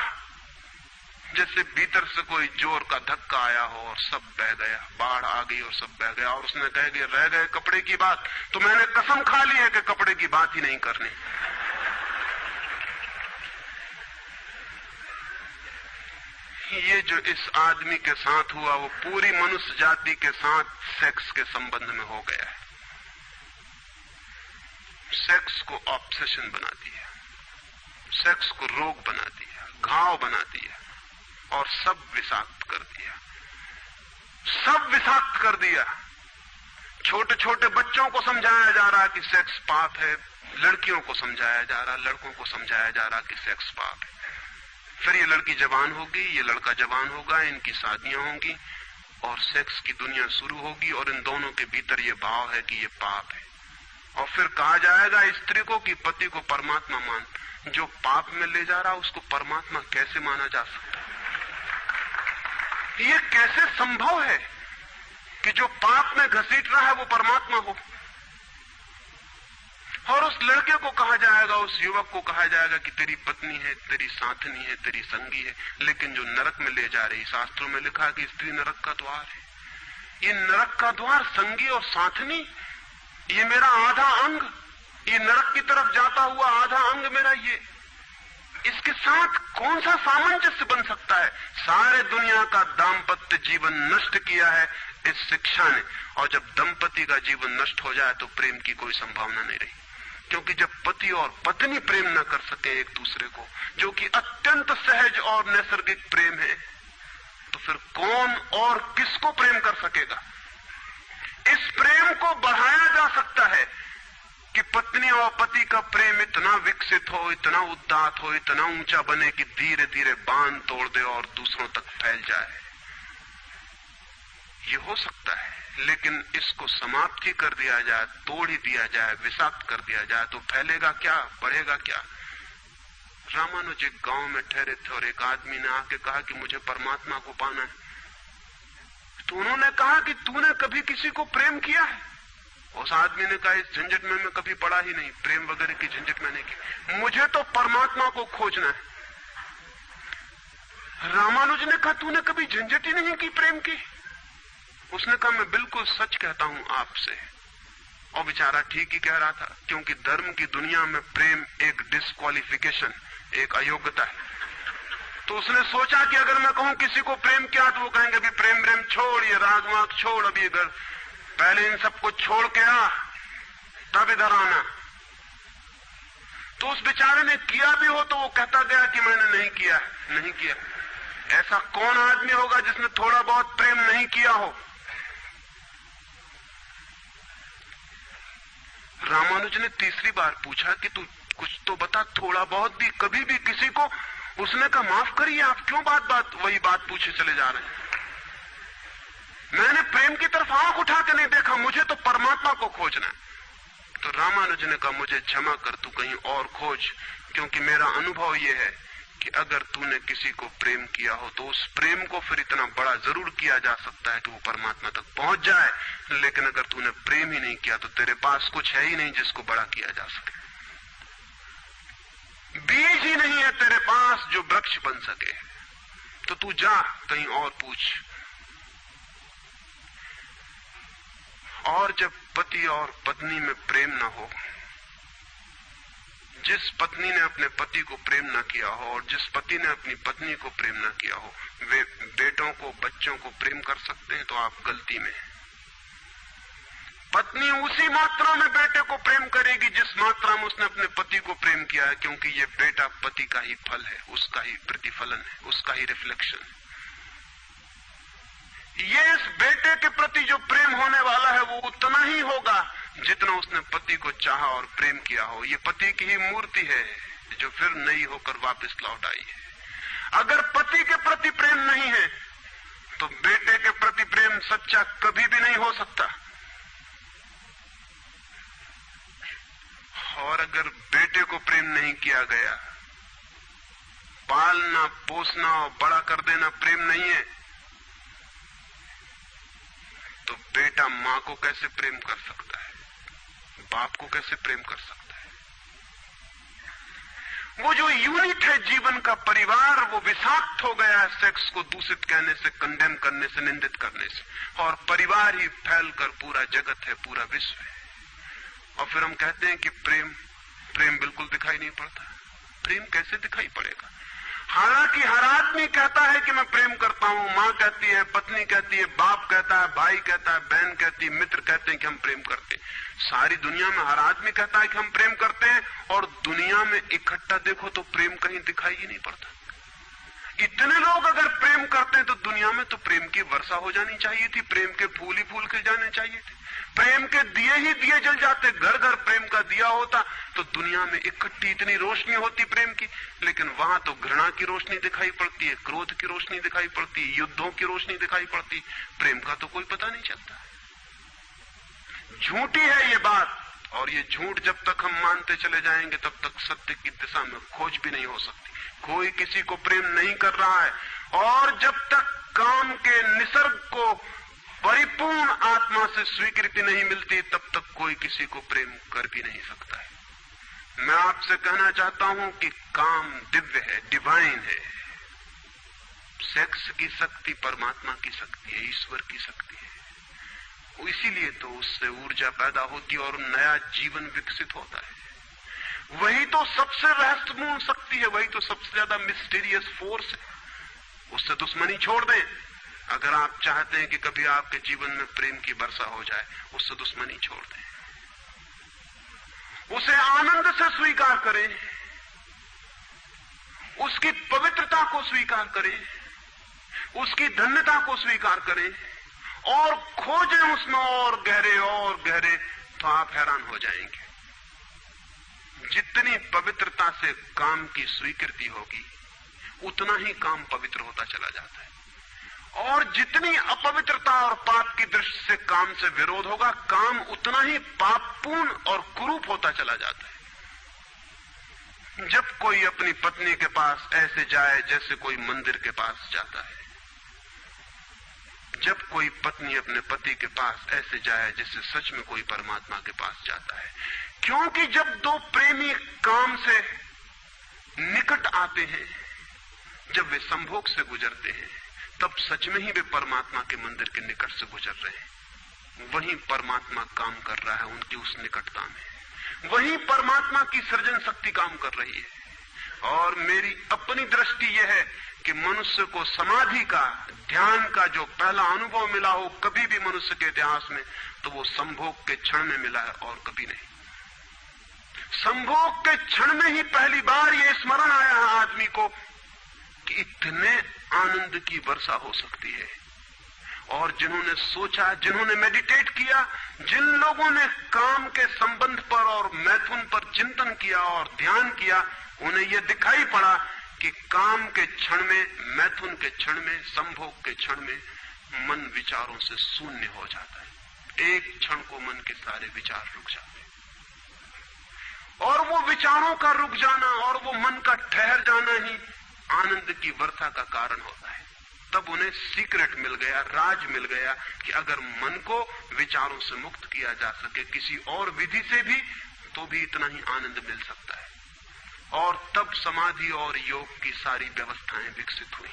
जैसे भीतर से कोई जोर का धक्का आया हो और सब बह गया, बाढ़ आ गई और सब बह गया। और उसने कह कि रह गए कपड़े की बात, तो मैंने कसम खा ली है कि कपड़े की बात ही नहीं करनी। ये जो इस आदमी के साथ हुआ वो पूरी मनुष्य जाति के साथ सेक्स के संबंध में हो गया है। सेक्स को ऑब्सेशन बना दिया, सेक्स को रोग बना दिया, घाव बना दिया और सब विषाक्त कर दिया, सब विषाक्त कर दिया। छोटे छोटे बच्चों को समझाया जा रहा कि सेक्स पाप है, लड़कियों को समझाया जा रहा, लड़कों को समझाया जा रहा कि सेक्स पाप है। फिर ये लड़की जवान होगी, ये लड़का जवान होगा, इनकी शादियां होंगी और सेक्स की दुनिया शुरू होगी और इन दोनों के भीतर ये भाव है कि ये पाप है। और फिर कहा जाएगा स्त्री को कि पति को परमात्मा मान। जो पाप में ले जा रहा उसको परमात्मा कैसे माना जा सकता? ये कैसे संभव है कि जो पाप में घसीट रहा है वो परमात्मा हो? और उस लड़के को कहा जाएगा, उस युवक को कहा जाएगा कि तेरी पत्नी है, तेरी साथनी है, तेरी संगी है। लेकिन जो नरक में ले जा रही, शास्त्रों में लिखा है कि स्त्री नरक का द्वार है। ये नरक का द्वार, संगी और साथनी, ये मेरा आधा अंग, ये नरक की तरफ जाता हुआ आधा अंग मेरा, ये इसके साथ कौन सा सामंजस्य बन सकता है? सारे दुनिया का दाम्पत्य जीवन नष्ट किया है इस शिक्षा ने। और जब दंपति का जीवन नष्ट हो जाए तो प्रेम की कोई संभावना नहीं रही, क्योंकि जब पति और पत्नी प्रेम न कर सके एक दूसरे को, जो कि अत्यंत सहज और नैसर्गिक प्रेम है, तो फिर कौन और किसको प्रेम कर सकेगा? इस प्रेम को बढ़ाया जा सकता है कि पत्नी और पति का प्रेम इतना विकसित हो, इतना उदात्त हो, इतना ऊंचा बने कि धीरे धीरे बांध तोड़ दे और दूसरों तक फैल जाए। ये हो सकता है, लेकिन इसको समाप्त ही कर दिया जाए, तोड़ ही दिया जाए, विषाक्त कर दिया जाए, तो फैलेगा क्या, बढ़ेगा क्या? रामानुज एक गांव में ठहरे थे और एक आदमी ने आके कहा कि मुझे परमात्मा को पाना है। तो उन्होंने कहा कि तूने कभी किसी को प्रेम किया है? उस आदमी ने कहा इस झंझट में मैं कभी पड़ा ही नहीं, प्रेम वगैरह की झंझट मैंने की, मुझे तो परमात्मा को खोजना है। रामानुज ने कहा तूने कभी झंझट ही नहीं की प्रेम की? उसने कहा मैं बिल्कुल सच कहता हूं आपसे। और बेचारा ठीक ही कह रहा था, क्योंकि धर्म की दुनिया में प्रेम एक डिस्क्वालिफिकेशन, एक अयोग्यता है। तो उसने सोचा कि अगर मैं कहूं किसी को प्रेम किया तो वो कहेंगे अभी प्रेम प्रेम छोड़, ये राग वाग छोड़, अभी इधर पहले इन सबको छोड़ के आ, तब इधर आना। तो उस बेचारे ने किया भी हो तो वो कहता गया कि मैंने नहीं किया, नहीं किया। ऐसा कौन आदमी होगा जिसने थोड़ा बहुत प्रेम नहीं किया हो? रामानुज ने तीसरी बार पूछा कि तू कुछ तो बता, थोड़ा बहुत भी, कभी भी किसी को? उसने कहा माफ करिए, आप क्यों बात बात वही बात पूछे चले जा रहे हैं? मैंने प्रेम की तरफ आंख उठा के नहीं देखा, मुझे तो परमात्मा को खोजना है। तो रामानुज ने कहा मुझे क्षमा कर, तू कहीं और खोज, क्योंकि मेरा अनुभव यह है कि अगर तूने किसी को प्रेम किया हो तो उस प्रेम को फिर इतना बड़ा जरूर किया जा सकता है कि वो परमात्मा तक पहुंच जाए। लेकिन अगर तूने प्रेम ही नहीं किया तो तेरे पास कुछ है ही नहीं जिसको बड़ा किया जा सके। बीज ही नहीं है तेरे पास जो वृक्ष बन सके। तो तू जा कहीं और पूछ। और जब पति और पत्नी में प्रेम न हो, जिस पत्नी ने अपने पति को प्रेम न किया हो और जिस पति ने अपनी पत्नी को प्रेम न किया हो, वे बेटों को, बच्चों को प्रेम कर सकते हैं तो आप गलती में हैं। पत्नी उसी मात्रा में बेटे को प्रेम करेगी जिस मात्रा में उसने अपने पति को प्रेम किया है, क्योंकि ये बेटा पति का ही फल है, उसका ही प्रतिफलन है, उसका ही रिफ्लेक्शन है। ये इस बेटे के प्रति जो प्रेम होने वाला है वो उतना ही होगा जितना उसने पति को चाहा और प्रेम किया हो। ये पति की ही मूर्ति है जो फिर नई होकर वापस लौट आई है। अगर पति के प्रति प्रेम नहीं है तो बेटे के प्रति प्रेम सच्चा कभी भी नहीं हो सकता। और अगर बेटे को प्रेम नहीं किया गया, पालना पोसना और बड़ा कर देना प्रेम नहीं है, तो बेटा मां को कैसे प्रेम कर सकता है, बाप को कैसे प्रेम कर सकता है? वो जो यूनिट है जीवन का परिवार, वो विषाक्त हो गया है सेक्स को दूषित कहने से, कंडेम करने से, निंदित करने से, और परिवार ही फैलकर पूरा जगत है, पूरा विश्व है। और फिर हम कहते हैं कि प्रेम बिल्कुल दिखाई नहीं पड़ता। प्रेम कैसे दिखाई पड़ेगा? हालांकि हर आदमी कहता है कि मैं प्रेम करता हूं, मां कहती है, पत्नी कहती है, बाप कहता है, भाई कहता है, बहन कहती है, मित्र कहते हैं कि हम प्रेम करते हैं। सारी दुनिया में हर आदमी कहता है कि हम प्रेम करते हैं, और दुनिया में इकट्ठा देखो तो प्रेम कहीं दिखाई ही नहीं पड़ता। इतने लोग अगर प्रेम करते हैं तो दुनिया में तो प्रेम की वर्षा हो जानी चाहिए थी, प्रेम के फूल ही फूल खिल जाने चाहिए थे, प्रेम के दिए ही दिए जल जाते, घर घर प्रेम का दिया होता तो दुनिया में इकट्ठी इतनी रोशनी होती प्रेम की। लेकिन वहां तो घृणा की रोशनी दिखाई पड़ती है, क्रोध की रोशनी दिखाई पड़ती है, युद्धों की रोशनी दिखाई पड़ती, प्रेम का तो कोई पता नहीं चलता। झूठी है ये बात, और ये झूठ जब तक हम मानते चले जाएंगे तब तक सत्य की दिशा में खोज भी नहीं हो सकती। कोई किसी को प्रेम नहीं कर रहा है, और जब तक काम के निसर्ग को परिपूर्ण आत्मा से स्वीकृति नहीं मिलती तब तक कोई किसी को प्रेम कर भी नहीं सकता है। मैं आपसे कहना चाहता हूं कि काम दिव्य है, डिवाइन है। सेक्स की शक्ति परमात्मा की शक्ति है, ईश्वर की शक्ति है। इसीलिए तो उससे ऊर्जा पैदा होती है और नया जीवन विकसित होता है। वही तो सबसे रहस्यपूर्ण शक्ति है, वही तो सबसे ज्यादा मिस्टीरियस फोर्स है। उससे दुश्मनी छोड़ दें। अगर आप चाहते हैं कि कभी आपके जीवन में प्रेम की वर्षा हो जाए, उससे दुश्मनी छोड़ दें, उसे आनंद से स्वीकार करें, उसकी पवित्रता को स्वीकार करें, उसकी धन्यता को स्वीकार करें, और खोजें उसमें और गहरे, तो आप हैरान हो जाएंगे। जितनी पवित्रता से काम की स्वीकृति होगी उतना ही काम पवित्र होता चला जाता है, और जितनी अपवित्रता और पाप की दृष्टि से काम से विरोध होगा, काम उतना ही पापपूर्ण और कुरूप होता चला जाता है। जब कोई अपनी पत्नी के पास ऐसे जाए जैसे कोई मंदिर के पास जाता है, जब कोई पत्नी अपने पति के पास ऐसे जाए जैसे सच में कोई परमात्मा के पास जाता है, क्योंकि जब दो प्रेमी काम से निकट आते हैं, जब वे संभोग से गुजरते हैं, तब सच में ही वे परमात्मा के मंदिर के निकट से गुजर रहे हैं। वहीं परमात्मा काम कर रहा है उनकी उस निकटता में, वहीं परमात्मा की सृजन शक्ति काम कर रही है। और मेरी अपनी दृष्टि यह है कि मनुष्य को समाधि का, ध्यान का जो पहला अनुभव मिला हो कभी भी मनुष्य के इतिहास में, तो वो संभोग के क्षण में मिला है और कभी नहीं। संभोग के क्षण में ही पहली बार ये स्मरण आया है आदमी को कि इतने आनंद की वर्षा हो सकती है। और जिन्होंने सोचा, जिन्होंने मेडिटेट किया, जिन लोगों ने काम के संबंध पर और मैथुन पर चिंतन किया और ध्यान किया, उन्हें यह दिखाई पड़ा कि काम के क्षण में, मैथुन के क्षण में, संभोग के क्षण में मन विचारों से शून्य हो जाता है। एक क्षण को मन के सारे विचार रुक जाते हैं, और वो विचारों का रुक जाना और वो मन का ठहर जाना ही आनंद की वर्षा का कारण होता है। तब उन्हें सीक्रेट मिल गया, राज मिल गया कि अगर मन को विचारों से मुक्त किया जा सके किसी और विधि से भी, तो भी इतना ही आनंद मिल सकता है। और तब समाधि और योग की सारी व्यवस्थाएं विकसित हुई,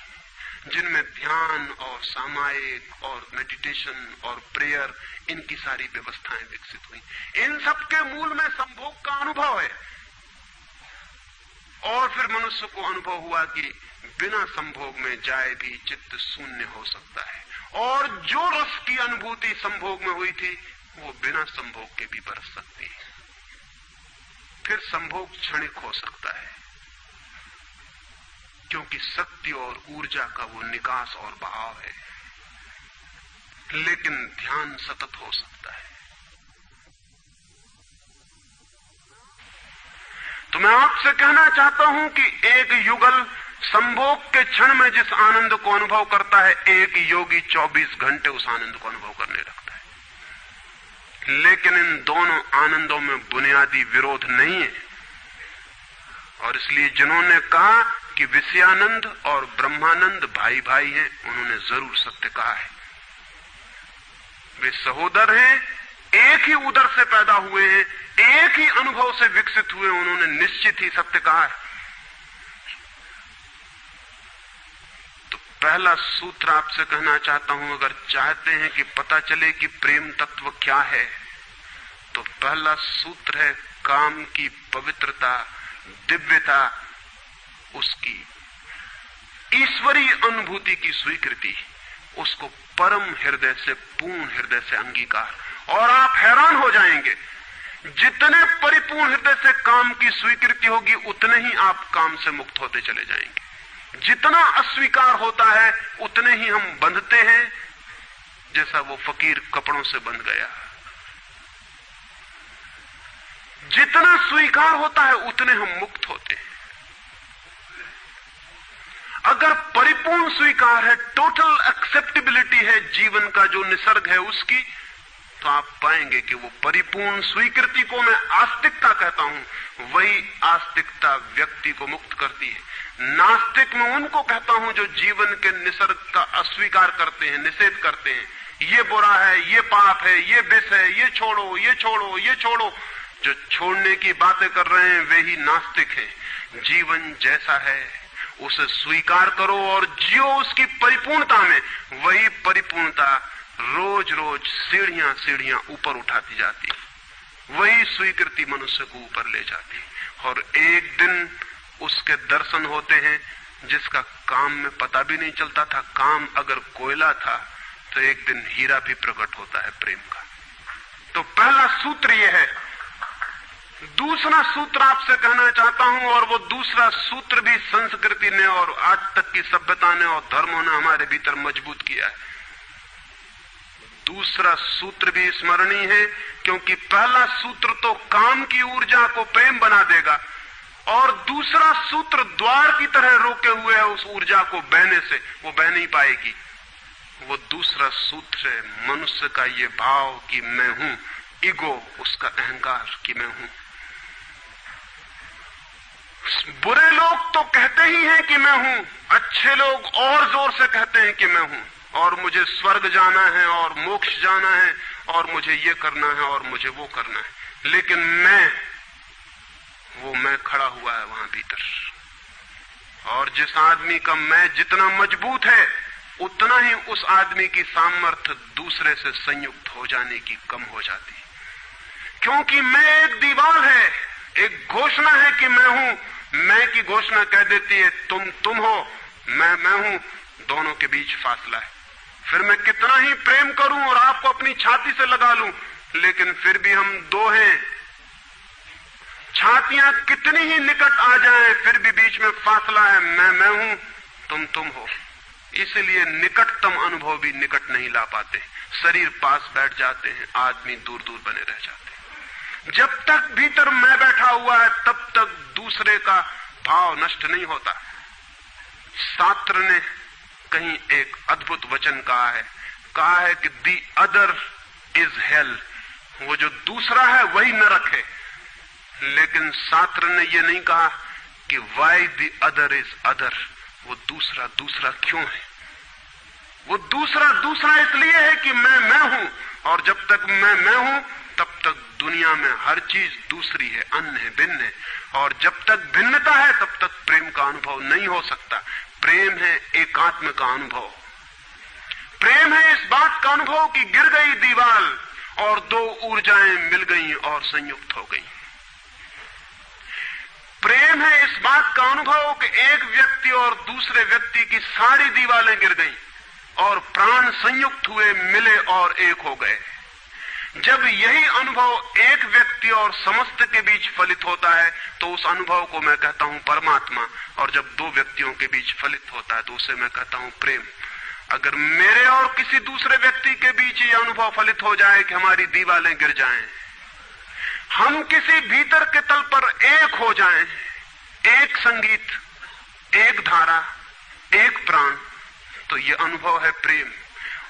जिनमें ध्यान और सामायिक और मेडिटेशन और प्रेयर, इनकी सारी व्यवस्थाएं विकसित हुई। इन सब के मूल में संभोग का अनुभव है। और फिर मनुष्य को अनुभव हुआ कि बिना संभोग में जाए भी चित्त शून्य हो सकता है, और जो रस की अनुभूति संभोग में हुई थी वो बिना संभोग के भी बरस सकती है। फिर संभोग क्षणिक हो सकता है, क्योंकि शक्ति और ऊर्जा का वो निकास और बहाव है, लेकिन ध्यान सतत हो सकता है। तो मैं आपसे कहना चाहता हूं कि एक युगल संभोग के क्षण में जिस आनंद को अनुभव करता है, एक योगी 24 घंटे उस आनंद को अनुभव करने लगता है। लेकिन इन दोनों आनंदों में बुनियादी विरोध नहीं है, और इसलिए जिन्होंने कहा कि विषयानंद और ब्रह्मानंद भाई भाई हैं, उन्होंने जरूर सत्य कहा है। वे सहोदर हैं, एक ही उदर से पैदा हुए हैं, एक ही अनुभव से विकसित हुए, उन्होंने निश्चित ही सत्य कहा है। तो पहला सूत्र आपसे कहना चाहता हूं, अगर चाहते हैं कि पता चले कि प्रेम तत्व क्या है, तो पहला सूत्र है काम की पवित्रता, दिव्यता, उसकी ईश्वरीय अनुभूति की स्वीकृति, उसको परम हृदय से, पूर्ण हृदय से अंगीकार। और आप हैरान हो जाएंगे, जितने परिपूर्ण हृदय से काम की स्वीकृति होगी, उतने ही आप काम से मुक्त होते चले जाएंगे। जितना अस्वीकार होता है, उतने ही हम बंधते हैं, जैसा वो फकीर कपड़ों से बंध गया। जितना स्वीकार होता है, उतने हम मुक्त होते हैं। अगर परिपूर्ण स्वीकार है, टोटल एक्सेप्टेबिलिटी है जीवन का जो निसर्ग है उसकी, तो आप पाएंगे कि वो परिपूर्ण स्वीकृति को मैं आस्तिकता कहता हूं। वही आस्तिकता व्यक्ति को मुक्त करती है। नास्तिक मैं उनको कहता हूं जो जीवन के निसर्ग का अस्वीकार करते हैं, निषेध करते हैं। ये बुरा है, ये पाप है, ये विष है, ये छोड़ो, ये छोड़ो, ये छोड़ो। जो छोड़ने की बातें कर रहे हैं वे ही नास्तिक हैं। जीवन जैसा है उसे स्वीकार करो और जियो उसकी परिपूर्णता में। वही परिपूर्णता रोज रोज सीढ़ियां सीढ़ियां ऊपर उठाती जाती, वही स्वीकृति मनुष्य को ऊपर ले जाती। और एक दिन उसके दर्शन होते हैं जिसका काम में पता भी नहीं चलता था। काम अगर कोयला था तो एक दिन हीरा भी प्रकट होता है प्रेम का। तो पहला सूत्र यह है। दूसरा सूत्र आपसे कहना चाहता हूं, और वो दूसरा सूत्र भी संस्कृति ने और आज तक की सभ्यता ने और धर्मों ने हमारे भीतर मजबूत किया है। दूसरा सूत्र भी स्मरणीय है, क्योंकि पहला सूत्र तो काम की ऊर्जा को प्रेम बना देगा, और दूसरा सूत्र द्वार की तरह रोके हुए है उस ऊर्जा को बहने से, वो बह नहीं पाएगी। वो दूसरा सूत्र है मनुष्य का ये भाव कि मैं हूं, ईगो, उसका अहंकार कि मैं हूं। बुरे लोग तो कहते ही हैं कि मैं हूं, अच्छे लोग और जोर से कहते हैं कि मैं हूं, और मुझे स्वर्ग जाना है और मोक्ष जाना है और मुझे ये करना है और मुझे वो करना है। लेकिन वो मैं खड़ा हुआ है वहां भीतर। और जिस आदमी का मैं जितना मजबूत है, उतना ही उस आदमी की सामर्थ्य दूसरे से संयुक्त हो जाने की कम हो जाती। क्योंकि मैं एक दीवार है, एक घोषणा है कि मैं हूं। मैं की घोषणा कह देती है तुम हो, मैं हूं, दोनों के बीच फासला है। फिर मैं कितना ही प्रेम करूं और आपको अपनी छाती से लगा लूं, लेकिन फिर भी हम दो हैं। छातियां कितनी ही निकट आ जाएं, फिर भी बीच में फासला है। मैं हूं, तुम हो। इसलिए निकटतम अनुभव भी निकट नहीं ला पाते। शरीर पास बैठ जाते हैं, आदमी दूर दूर बने रह जाते हैं। जब तक भीतर मैं बैठा हुआ है, तब तक दूसरे का भाव नष्ट नहीं होता। शास्त्र ने कहीं एक अद्भुत वचन कहा है कि दी अदर इज हेल। वो जो दूसरा है वही नरक है। लेकिन शास्त्र ने ये नहीं कहा कि why the other is other. वो दूसरा क्यों है? वो दूसरा इसलिए है कि मैं हूं, और जब तक मैं हूं तब तक दुनिया में हर चीज दूसरी है, अन्य है, भिन्न है। और जब तक भिन्नता है तब तक प्रेम का अनुभव नहीं हो सकता। प्रेम है एकात्म का अनुभव। प्रेम है इस बात का अनुभव कि गिर गई दीवार और दो ऊर्जाएं मिल गई और संयुक्त हो गई। प्रेम है इस बात का अनुभव कि एक व्यक्ति और दूसरे व्यक्ति की सारी दीवारें गिर गईं और प्राण संयुक्त हुए, मिले और एक हो गए। जब यही अनुभव एक व्यक्ति और समस्त के बीच फलित होता है तो उस अनुभव को मैं कहता हूं परमात्मा, और जब दो व्यक्तियों के बीच फलित होता है तो उसे मैं कहता हूं प्रेम। अगर मेरे और किसी दूसरे व्यक्ति के बीच ये अनुभव फलित हो जाए कि हमारी दीवारें गिर जाएं, हम किसी भीतर के तल पर एक हो जाएं, एक संगीत, एक धारा, एक प्राण, तो ये अनुभव है प्रेम।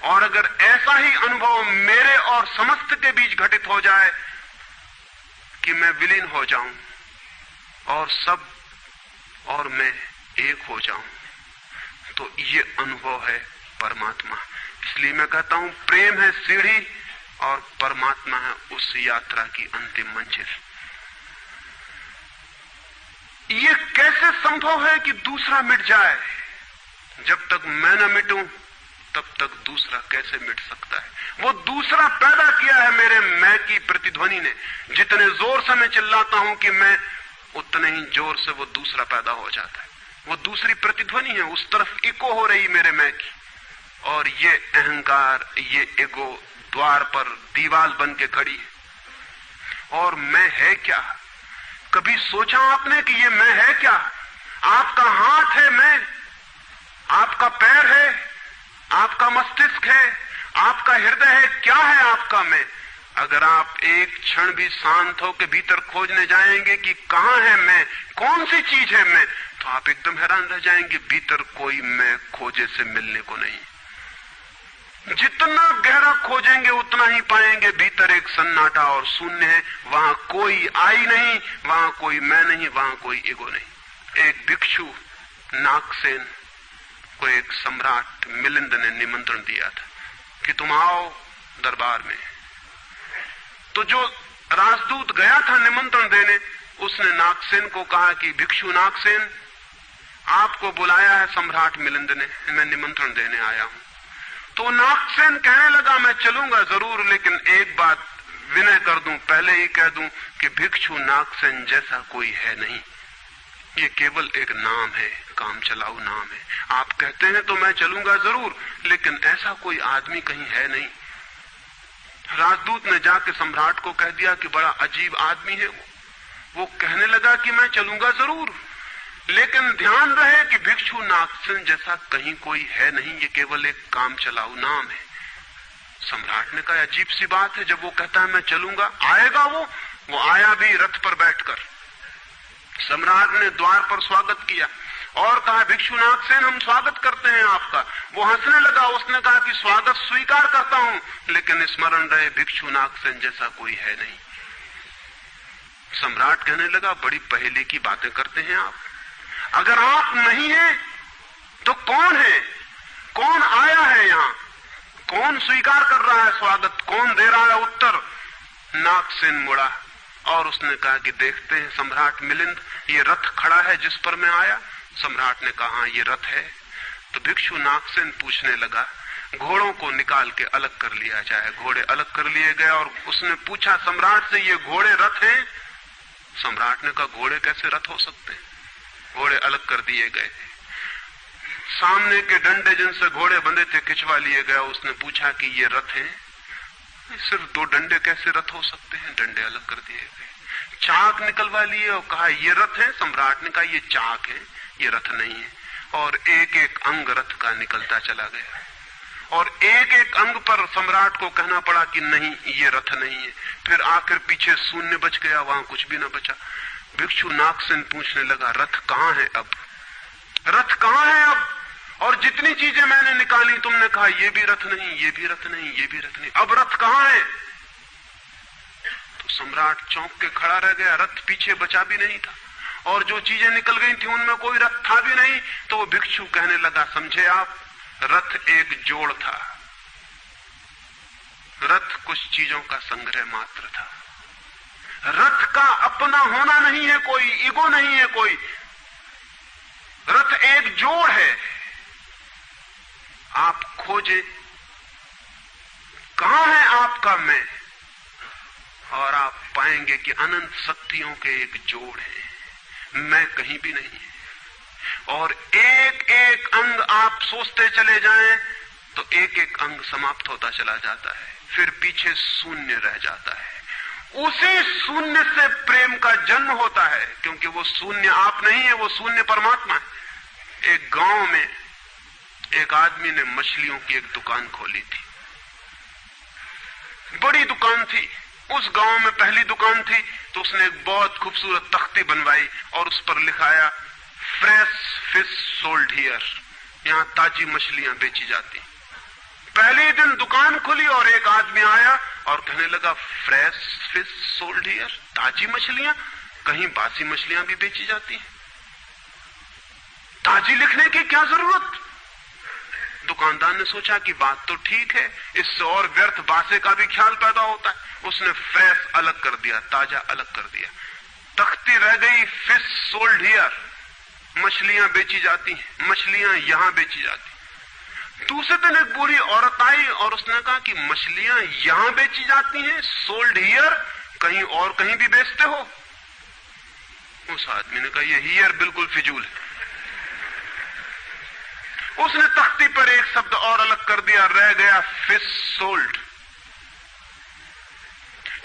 और अगर ऐसा ही अनुभव मेरे और समस्त के बीच घटित हो जाए कि मैं विलीन हो जाऊं और सब और मैं एक हो जाऊं, तो ये अनुभव है परमात्मा। इसलिए मैं कहता हूं प्रेम है सीढ़ी और परमात्मा है उस यात्रा की अंतिम मंजिल। ये कैसे संभव है कि दूसरा मिट जाए? जब तक मैं न मिटूं तब तक दूसरा कैसे मिट सकता है? वो दूसरा पैदा किया है मेरे मैं की प्रतिध्वनि ने। जितने जोर से मैं चिल्लाता हूं कि मैं, उतने ही जोर से वो दूसरा पैदा हो जाता है। वो दूसरी प्रतिध्वनि है, उस तरफ इको हो रही मेरे मैं की। और ये अहंकार, ये ईगो द्वार पर दीवार बन के खड़ी है। और मैं है क्या? कभी सोचा आपने कि ये मैं है क्या? आपका हाथ है मैं, आपका पैर है, आपका मस्तिष्क है, आपका हृदय है, क्या है आपका मैं? अगर आप एक क्षण भी शांत हो के भीतर खोजने जाएंगे कि कहां है मैं, कौन सी चीज है मैं, तो आप एकदम हैरान रह जाएंगे। भीतर कोई मैं खोजे से मिलने को नहीं। जितना गहरा खोजेंगे उतना ही पाएंगे भीतर एक सन्नाटा और शून्य है। वहां कोई आई नहीं, वहां कोई मैं नहीं, वहां कोई ईगो नहीं। एक भिक्षु नागसेन को एक सम्राट मिलिंद ने निमंत्रण दिया था कि तुम आओ दरबार में। तो जो राजदूत गया था निमंत्रण देने, उसने नागसेन को कहा कि भिक्षु नागसेन, आपको बुलाया है सम्राट मिलिंद ने, मैं निमंत्रण देने आया हूं। तो नागसेन कहने लगा मैं चलूंगा जरूर, लेकिन एक बात विनय कर दूं, पहले ही कह दूं कि भिक्षु नागसेन जैसा कोई है नहीं। ये केवल एक नाम है, काम चलाऊ नाम है। आप कहते हैं तो मैं चलूंगा जरूर, लेकिन ऐसा कोई आदमी कहीं है नहीं। राजदूत ने जाके सम्राट को कह दिया कि बड़ा अजीब आदमी है वो कहने लगा कि मैं चलूंगा जरूर, लेकिन ध्यान रहे कि भिक्षु नागसेन जैसा कहीं कोई है नहीं, ये केवल एक काम चलाऊ नाम है। सम्राट ने कहा अजीब सी बात है, जब वो कहता है मैं चलूंगा, आएगा वो आया भी रथ पर बैठकर। सम्राट ने द्वार पर स्वागत किया और कहा भिक्षु नागसेन हम स्वागत करते हैं आपका। वो हंसने लगा, उसने कहा कि स्वागत स्वीकार करता हूं, लेकिन स्मरण रहे भिक्षु नागसेन जैसा कोई है नहीं। सम्राट कहने लगा बड़ी पहेली की बातें करते हैं आप। अगर आप नहीं हैं तो कौन है? कौन आया है यहां? कौन स्वीकार कर रहा है स्वागत? कौन दे रहा है उत्तर? नागसेन मुड़ा और उसने कहा कि देखते हैं सम्राट मिलिंद, ये रथ खड़ा है जिस पर मैं आया। सम्राट ने कहा ये रथ है। तो भिक्षु नागसेन पूछने लगा घोड़ों को निकाल के अलग कर लिया जाए। घोड़े अलग कर लिए गए और उसने पूछा सम्राट से ये घोड़े रथ हैं? सम्राट ने कहा घोड़े कैसे रथ हो सकते हैं? घोड़े अलग कर दिए गए। सामने के डंडे जिनसे घोड़े बंधे थे खिंचवा लिए गए। उसने पूछा कि ये रथ हैं? सिर्फ दो डंडे कैसे रथ हो सकते हैं? डंडे अलग कर दिए गए। चाक निकलवा लिए और कहा ये रथ है। सम्राट ने कहा ये चाक है, ये रथ नहीं है। और एक एक अंग रथ का निकलता चला गया और एक एक अंग पर सम्राट को कहना पड़ा कि नहीं ये रथ नहीं है। फिर आखिर पीछे शून्य बच गया, वहां कुछ भी न बचा। भिक्षु नागसेन पूछने लगा रथ कहां है अब? रथ कहां है अब? और जितनी चीजें मैंने निकाली तुमने कहा ये भी रथ नहीं, ये भी रथ नहीं, ये भी रथ नहीं, अब रथ कहां है? तो सम्राट चौंक के खड़ा रह गया। रथ पीछे बचा भी नहीं था और जो चीजें निकल गई थी उनमें कोई रथ था भी नहीं। तो वो भिक्षु कहने लगा समझे आप, रथ एक जोड़ था। रथ कुछ चीजों का संग्रह मात्र था। रथ का अपना होना नहीं है कोई, ईगो नहीं है कोई। रथ एक जोड़ है। आप खोजे कहां है आपका मैं, और आप पाएंगे कि अनंत शक्तियों के एक जोड़ है। मैं कहीं भी नहीं है। और एक एक अंग आप सोचते चले जाएं तो एक एक अंग समाप्त होता चला जाता है, फिर पीछे शून्य रह जाता है। उसी शून्य से प्रेम का जन्म होता है, क्योंकि वो शून्य आप नहीं है, वो शून्य परमात्मा है। एक गांव में एक आदमी ने मछलियों की एक दुकान खोली थी, बड़ी दुकान थी। उस गांव में पहली दुकान थी, तो उसने एक बहुत खूबसूरत तख्ती बनवाई और उस पर लिखाया फ्रेश फिश सोल्ड हियर, यहां ताजी मछलियां बेची जाती। पहले दिन दुकान खुली और एक आदमी आया और कहने लगा फ्रेश फिश सोल्ड हियर, ताजी मछलियां, कहीं बासी मछलियां भी बेची जाती हैं? ताजी लिखने की क्या जरूरत? दुकानदार ने सोचा कि बात तो ठीक है, इससे और व्यर्थ बासे का भी ख्याल पैदा होता है। उसने फ्रेश अलग कर दिया, ताजा अलग कर दिया। तख्ती रह गई फिश सोल्ड हियर, मछलियां बेची जाती हैं, मछलियां यहां बेची जाती। दूसरे दिन एक बूढ़ी औरत आई और उसने कहा कि मछलियां यहां बेची जाती हैं, सोल्ड हियर, कहीं और कहीं भी बेचते हो? उस आदमी ने कहा यह हियर बिल्कुल फिजूल है। उसने तख्ती पर एक शब्द और अलग कर दिया, रह गया फिश सोल्ड।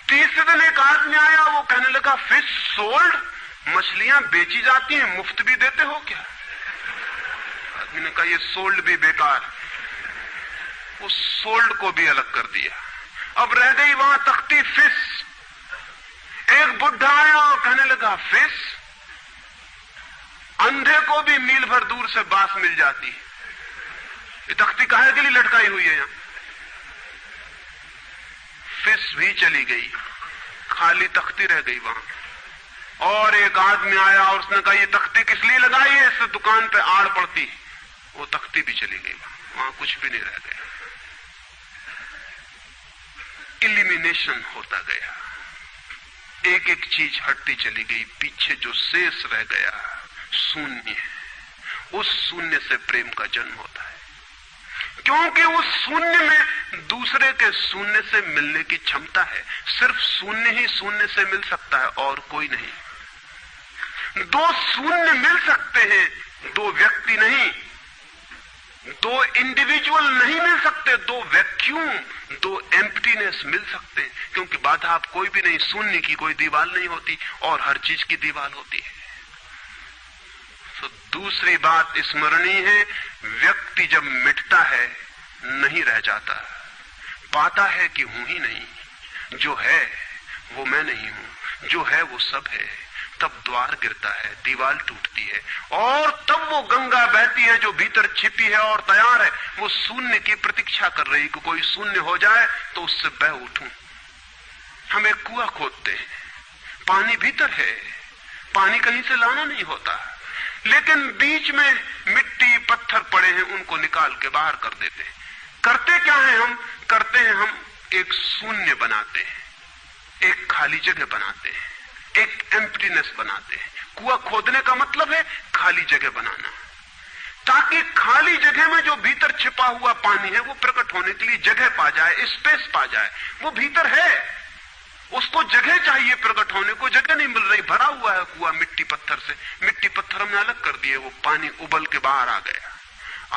तीसरे दिन एक आदमी आया, वो कहने लगा फिश सोल्ड, मछलियां बेची जाती हैं, मुफ्त भी देते हो क्या? आदमी ने कहा ये सोल्ड भी बेकार। उस सोल्ड को भी अलग कर दिया। अब रह गई वहां तख्ती फिश। एक बुढ़ा आया और कहने लगा फिश, अंधे को भी मील भर दूर से बांस मिल जाती है, ये तख्ती काहे के लिए लटकाई हुई है यहां? फिश भी चली गई, खाली तख्ती रह गई वहां। और एक आदमी आया और उसने कहा ये तख्ती किस लिए लगाई है, इससे दुकान पे आड़ पड़ती। वो तख्ती भी चली गई, वहां कुछ भी नहीं रह गया। इलिमिनेशन होता गया, एक एक चीज हटती चली गई, पीछे जो शेष रह गया शून्य है। उस शून्य से प्रेम का जन्म होता है, क्योंकि उस शून्य में दूसरे के शून्य से मिलने की क्षमता है। सिर्फ शून्य ही शून्य से मिल सकता है और कोई नहीं। दो शून्य मिल सकते हैं, दो व्यक्ति नहीं, दो इंडिविजुअल नहीं मिल सकते, दो वैक्यूम, दो एम्प्टीनेस मिल सकते हैं, क्योंकि बाधा आप कोई भी नहीं, शून्य की कोई दीवार नहीं होती और हर चीज की दीवार होती है। तो दूसरी बात स्मरणीय है, व्यक्ति जब मिटता है नहीं रह जाता, पाता है कि हूं ही नहीं, जो है वो मैं नहीं हूं, जो है वो सब है। तब द्वार गिरता है, दीवार टूटती है और तब वो गंगा बहती है जो भीतर छिपी है और तैयार है। वो शून्य की प्रतीक्षा कर रही कि कोई शून्य हो जाए तो उससे बह उठूं। हम एक कुआं खोदते हैं, पानी भीतर है, पानी कहीं से लाना नहीं होता, लेकिन बीच में मिट्टी पत्थर पड़े हैं, उनको निकाल के बाहर कर देते हैं। करते क्या है हम? करते हैं हम एक शून्य बनाते हैं, एक खाली जगह बनाते हैं, एक एम्प्टीनेस बनाते हैं। कुआं खोदने का मतलब है खाली जगह बनाना, ताकि खाली जगह में जो भीतर छिपा हुआ पानी है वो प्रकट होने के लिए जगह पा जाए, स्पेस पा जाए। वो भीतर है, उसको जगह चाहिए प्रकट होने को, जगह नहीं मिल रही, भरा हुआ है कुआं मिट्टी पत्थर से। मिट्टी पत्थर हमने अलग कर दिए, वो पानी उबल के बाहर आ गया।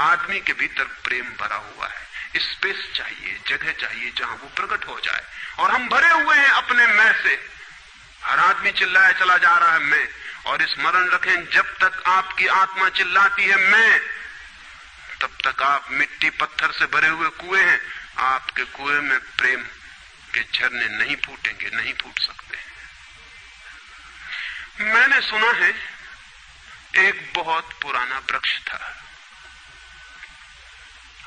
आदमी के भीतर प्रेम भरा हुआ है, स्पेस चाहिए, जगह चाहिए जहां वो प्रकट हो जाए। और हम भरे हुए हैं अपने मैं से। हर आदमी चिल्लाया चला जा रहा है मैं, और स्मरण रखें जब तक आपकी आत्मा चिल्लाती है मैं, तब तक आप मिट्टी पत्थर से भरे हुए कुएं हैं। आपके कुएं में प्रेम के झरने नहीं फूटेंगे, नहीं फूट सकते। मैंने सुना है एक बहुत पुराना वृक्ष था,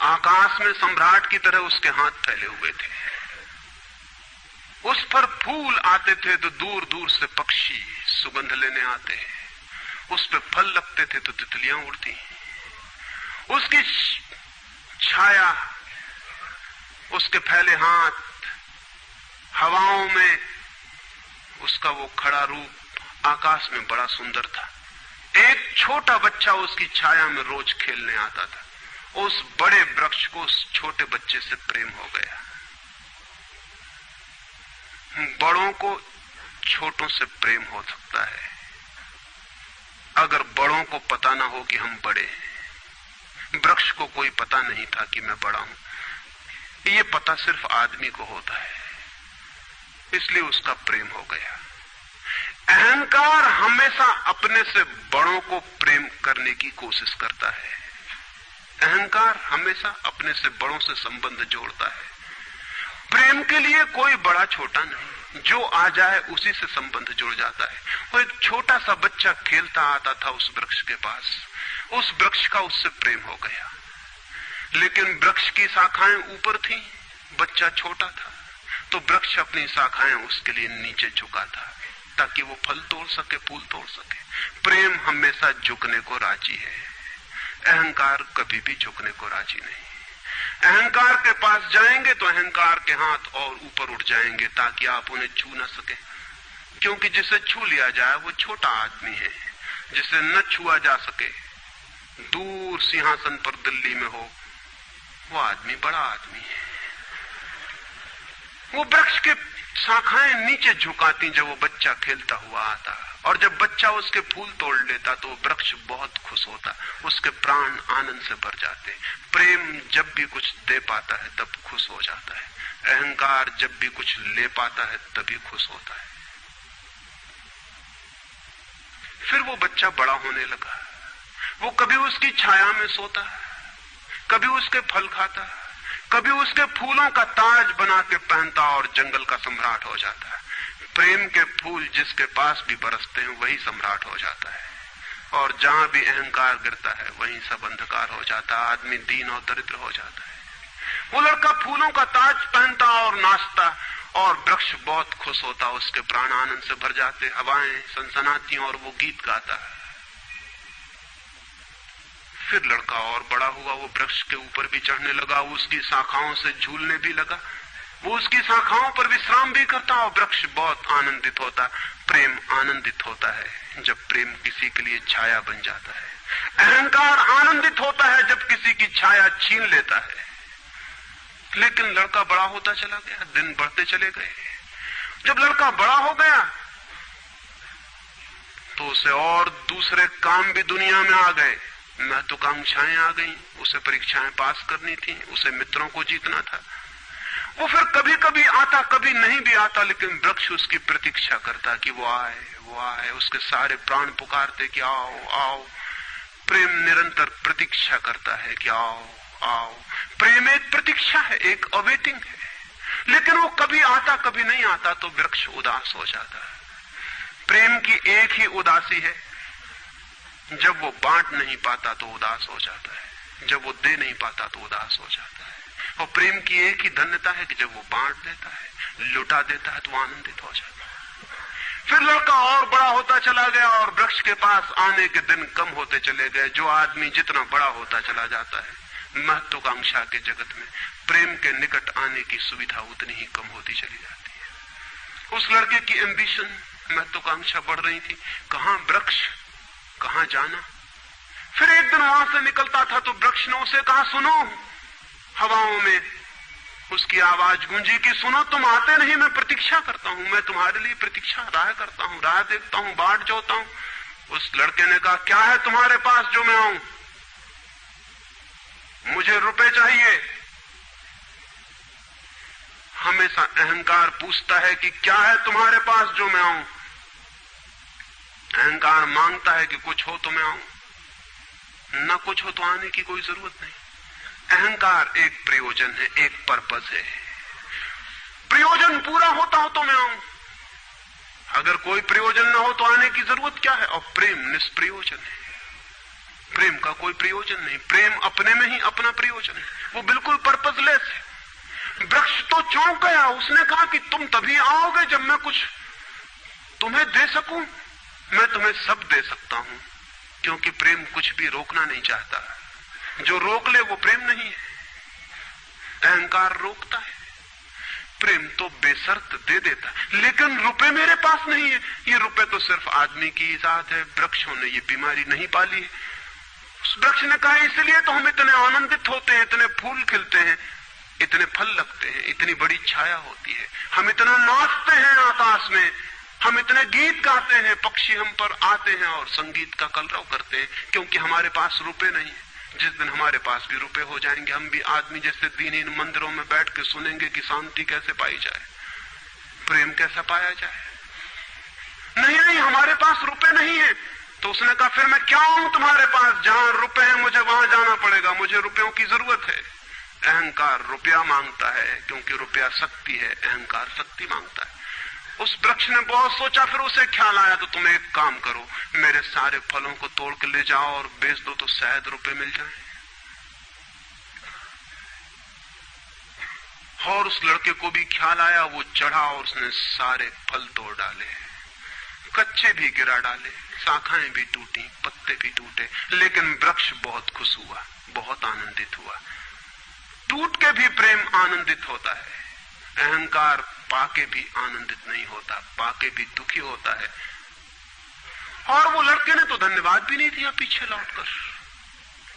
आकाश में सम्राट की तरह उसके हाथ फैले हुए थे। उस पर फूल आते थे तो दूर दूर से पक्षी सुगंध लेने आते, उस पर फल लगते थे तो तितलियां उड़ती। उसकी छाया, उसके फैले हाथ, हवाओं में उसका वो खड़ा रूप आकाश में बड़ा सुंदर था। एक छोटा बच्चा उसकी छाया में रोज खेलने आता था। उस बड़े वृक्ष को उस छोटे बच्चे से प्रेम हो गया। बड़ों को छोटों से प्रेम हो सकता है अगर बड़ों को पता ना हो कि हम बड़े हैं। वृक्ष को कोई पता नहीं था कि मैं बड़ा हूं। ये पता सिर्फ आदमी को होता है, इसलिए उसका प्रेम हो गया। अहंकार हमेशा अपने से बड़ों को प्रेम करने की कोशिश करता है। अहंकार हमेशा अपने से बड़ों से संबंध जोड़ता है। प्रेम के लिए कोई बड़ा छोटा नहीं, जो आ जाए उसी से संबंध जुड़ जाता है। वो एक छोटा सा बच्चा खेलता आता था उस वृक्ष के पास, उस वृक्ष का उससे प्रेम हो गया। लेकिन वृक्ष की शाखाएं ऊपर थीं, बच्चा छोटा था, तो वृक्ष अपनी शाखाएं उसके लिए नीचे झुका था ताकि वो फल तोड़ सके, फूल तोड़ सके। प्रेम हमेशा झुकने को राजी है, अहंकार कभी भी झुकने को राजी नहीं। अहंकार के पास जाएंगे तो अहंकार के हाथ और ऊपर उठ जाएंगे ताकि आप उन्हें छू न सके, क्योंकि जिसे छू लिया जाए वो छोटा आदमी है। जिसे न छुआ जा सके, दूर सिंहासन पर दिल्ली में हो, वो आदमी बड़ा आदमी है। वो वृक्ष के शाखाएं नीचे झुकाती जब वो बच्चा खेलता हुआ आता, और जब बच्चा उसके फूल तोड़ लेता तो वृक्ष बहुत खुश होता, उसके प्राण आनंद से भर जाते। प्रेम जब भी कुछ दे पाता है तब खुश हो जाता है, अहंकार जब भी कुछ ले पाता है तभी खुश होता है। फिर वो बच्चा बड़ा होने लगा, वो कभी उसकी छाया में सोता, कभी उसके फल खाता, कभी उसके फूलों का ताज बना के पहनता और जंगल का सम्राट हो जाता है। प्रेम के फूल जिसके पास भी बरसते हैं वही सम्राट हो जाता है, और जहां भी अहंकार गिरता है वहीं सब अंधकार हो जाता है, आदमी दीन और दरिद्र हो जाता है। वो लड़का फूलों का ताज पहनता और नाचता, और वृक्ष बहुत खुश होता, उसके प्राण आनंद से भर जाते, हवाएं सनसनाती और वो गीत गाता है। फिर लड़का और बड़ा हुआ, वो वृक्ष के ऊपर भी चढ़ने लगा, उसकी शाखाओं से झूलने भी लगा, वो उसकी शाखाओं पर विश्राम भी करता, और वृक्ष बहुत आनंदित होता। प्रेम आनंदित होता है जब प्रेम किसी के लिए छाया बन जाता है। अहंकार आनंदित होता है जब किसी की छाया छीन लेता है। लेकिन लड़का बड़ा होता चला गया, दिन बढ़ते चले गए। जब लड़का बड़ा हो गया तो उसे और दूसरे काम भी दुनिया में आ गए, महत्वाकांक्षाएं आ गई, उसे परीक्षाएं पास करनी थी, उसे मित्रों को जीतना था। वो फिर कभी कभी आता, कभी नहीं भी आता, लेकिन वृक्ष उसकी प्रतीक्षा करता कि वो आए, वो आए। उसके सारे प्राण पुकारते कि आओ आओ। प्रेम निरंतर प्रतीक्षा करता है कि आओ आओ। प्रेम एक प्रतीक्षा है, एक अवेटिंग है, लेकिन वो कभी आता कभी नहीं आता, तो वृक्ष उदास हो जाता है। प्रेम की एक ही उदासी है, जब वो बांट नहीं पाता तो उदास हो जाता है, जब वो दे नहीं पाता तो उदास हो जाता है। और प्रेम की एक ही धन्यता है कि जब वो बांट देता है, लुटा देता है, तो आनंदित हो जाता है। फिर लड़का और बड़ा होता चला गया, और वृक्ष के पास आने के दिन कम होते चले गए। जो आदमी जितना बड़ा होता चला जाता है, महत्वाकांक्षा के जगत में प्रेम के निकट आने की सुविधा उतनी ही कम होती चली जाती है। उस लड़के की एम्बिशन, महत्वाकांक्षा बढ़ रही थी, कहां वृक्ष, कहां जाना। फिर एक दिन वहां से निकलता था तो वृक्ष ने उसे कहा, सुनो। हवाओं में उसकी आवाज गूंजी कि सुनो, तुम आते नहीं, मैं प्रतीक्षा करता हूं, मैं तुम्हारे लिए प्रतीक्षा, राह करता हूं, राह देखता हूं, बाट जोता हूं। उस लड़के ने कहा, क्या है तुम्हारे पास जो मैं आऊं? मुझे रुपए चाहिए। हमेशा अहंकार पूछता है कि क्या है तुम्हारे पास जो मैं आऊं। अहंकार मांगता है कि कुछ हो तो मैं आऊं, न कुछ हो तो आने की कोई जरूरत नहीं। अहंकार एक प्रयोजन है, एक पर्पस है। प्रयोजन पूरा होता हो तो मैं आऊं, अगर कोई प्रयोजन न हो तो आने की जरूरत क्या है। और प्रेम निष्प्रयोजन है, प्रेम का कोई प्रयोजन नहीं। प्रेम अपने में ही अपना प्रयोजन है, वो बिल्कुल पर्पसलेस है। वृक्ष तो चौंक गया, उसने कहा कि तुम तभी आओगे जब मैं कुछ तुम्हें दे सकूं। मैं तुम्हें सब दे सकता हूं, क्योंकि प्रेम कुछ भी रोकना नहीं चाहता। जो रोक ले वो प्रेम नहीं है। अहंकार रोकता है, प्रेम तो बेशर्त दे देता है। लेकिन रुपए मेरे पास नहीं है। ये रुपए तो सिर्फ आदमी की इजाद है, वृक्षों ने ये बीमारी नहीं पाली है। उस वृक्ष ने कहा, इसलिए तो हम इतने आनंदित होते हैं, इतने फूल खिलते हैं, इतने फल लगते हैं, इतनी बड़ी छाया होती है, हम इतना नाचते हैं आकाश में, हम इतने गीत गाते हैं, पक्षी हम पर आते हैं और संगीत का कलरव करते हैं, क्योंकि हमारे पास रुपए नहीं है। जिस दिन हमारे पास भी रुपए हो जाएंगे, हम भी आदमी जैसे दीनहीन मंदिरों में बैठ के सुनेंगे कि शांति कैसे पाई जाए, प्रेम कैसा पाया जाए। नहीं नहीं, हमारे पास रुपए नहीं है। तो उसने कहा फिर मैं क्या हूं तुम्हारे पास, जहां रुपए हैं मुझे वहां जाना पड़ेगा, मुझे रुपयों की जरूरत है। अहंकार रुपया मांगता है क्योंकि रुपया शक्ति है, अहंकार शक्ति मांगता है। उस वृक्ष ने बहुत सोचा, फिर उसे ख्याल आया तो तुम एक काम करो, मेरे सारे फलों को तोड़ के ले जाओ और बेच दो तो शायद रुपए मिल जाए। और उस लड़के को भी ख्याल आया, वो चढ़ा और उसने सारे फल तोड़ डाले, कच्चे भी गिरा डाले, शाखाएं भी टूटी, पत्ते भी टूटे, लेकिन वृक्ष बहुत खुश हुआ, बहुत आनंदित हुआ। टूट के भी प्रेम आनंदित होता है, अहंकार पाके भी आनंदित नहीं होता, पाके भी दुखी होता है। और वो लड़के ने तो धन्यवाद भी नहीं दिया पीछे लौटकर,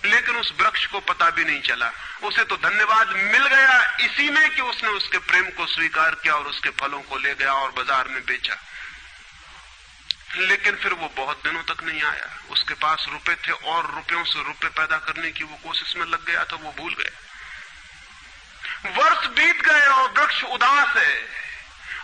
लेकिन उस वृक्ष को पता भी नहीं चला, उसे तो धन्यवाद मिल गया इसी में कि उसने उसके प्रेम को स्वीकार किया और उसके फलों को ले गया और बाजार में बेचा। लेकिन फिर वो बहुत दिनों तक नहीं आया, उसके पास रुपए थे और रुपयों से रुपए पैदा करने की वो कोशिश में लग गया था, वो भूल गया। वर्ष बीत गए और वृक्ष उदास है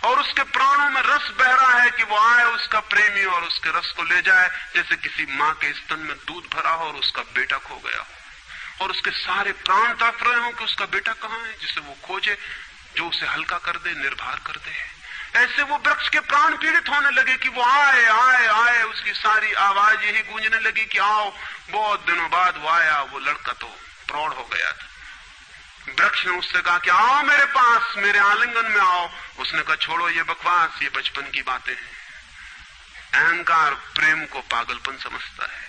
और उसके प्राणों में रस बह रहा है कि वो आए उसका प्रेमी और उसके रस को ले जाए, जैसे किसी मां के स्तन में दूध भरा हो और उसका बेटा खो गया हो और उसके सारे प्राण तड़प रहे हो कि उसका बेटा कहां है, जिसे वो खोजे, जो उसे हल्का कर दे, निर्भर कर दे। ऐसे वो वृक्ष के प्राण पीड़ित होने लगे कि वो आए आए आए, उसकी सारी आवाज यही गूंजने लगी कि आओ। बहुत दिनों बाद वो आया, वो लड़का तो प्रौढ़ हो गया था। वृक्ष ने उससे कहा कि आओ मेरे पास, मेरे आलिंगन में आओ। उसने कहा छोड़ो ये बकवास, ये बचपन की बातें हैं। अहंकार प्रेम को पागलपन समझता है,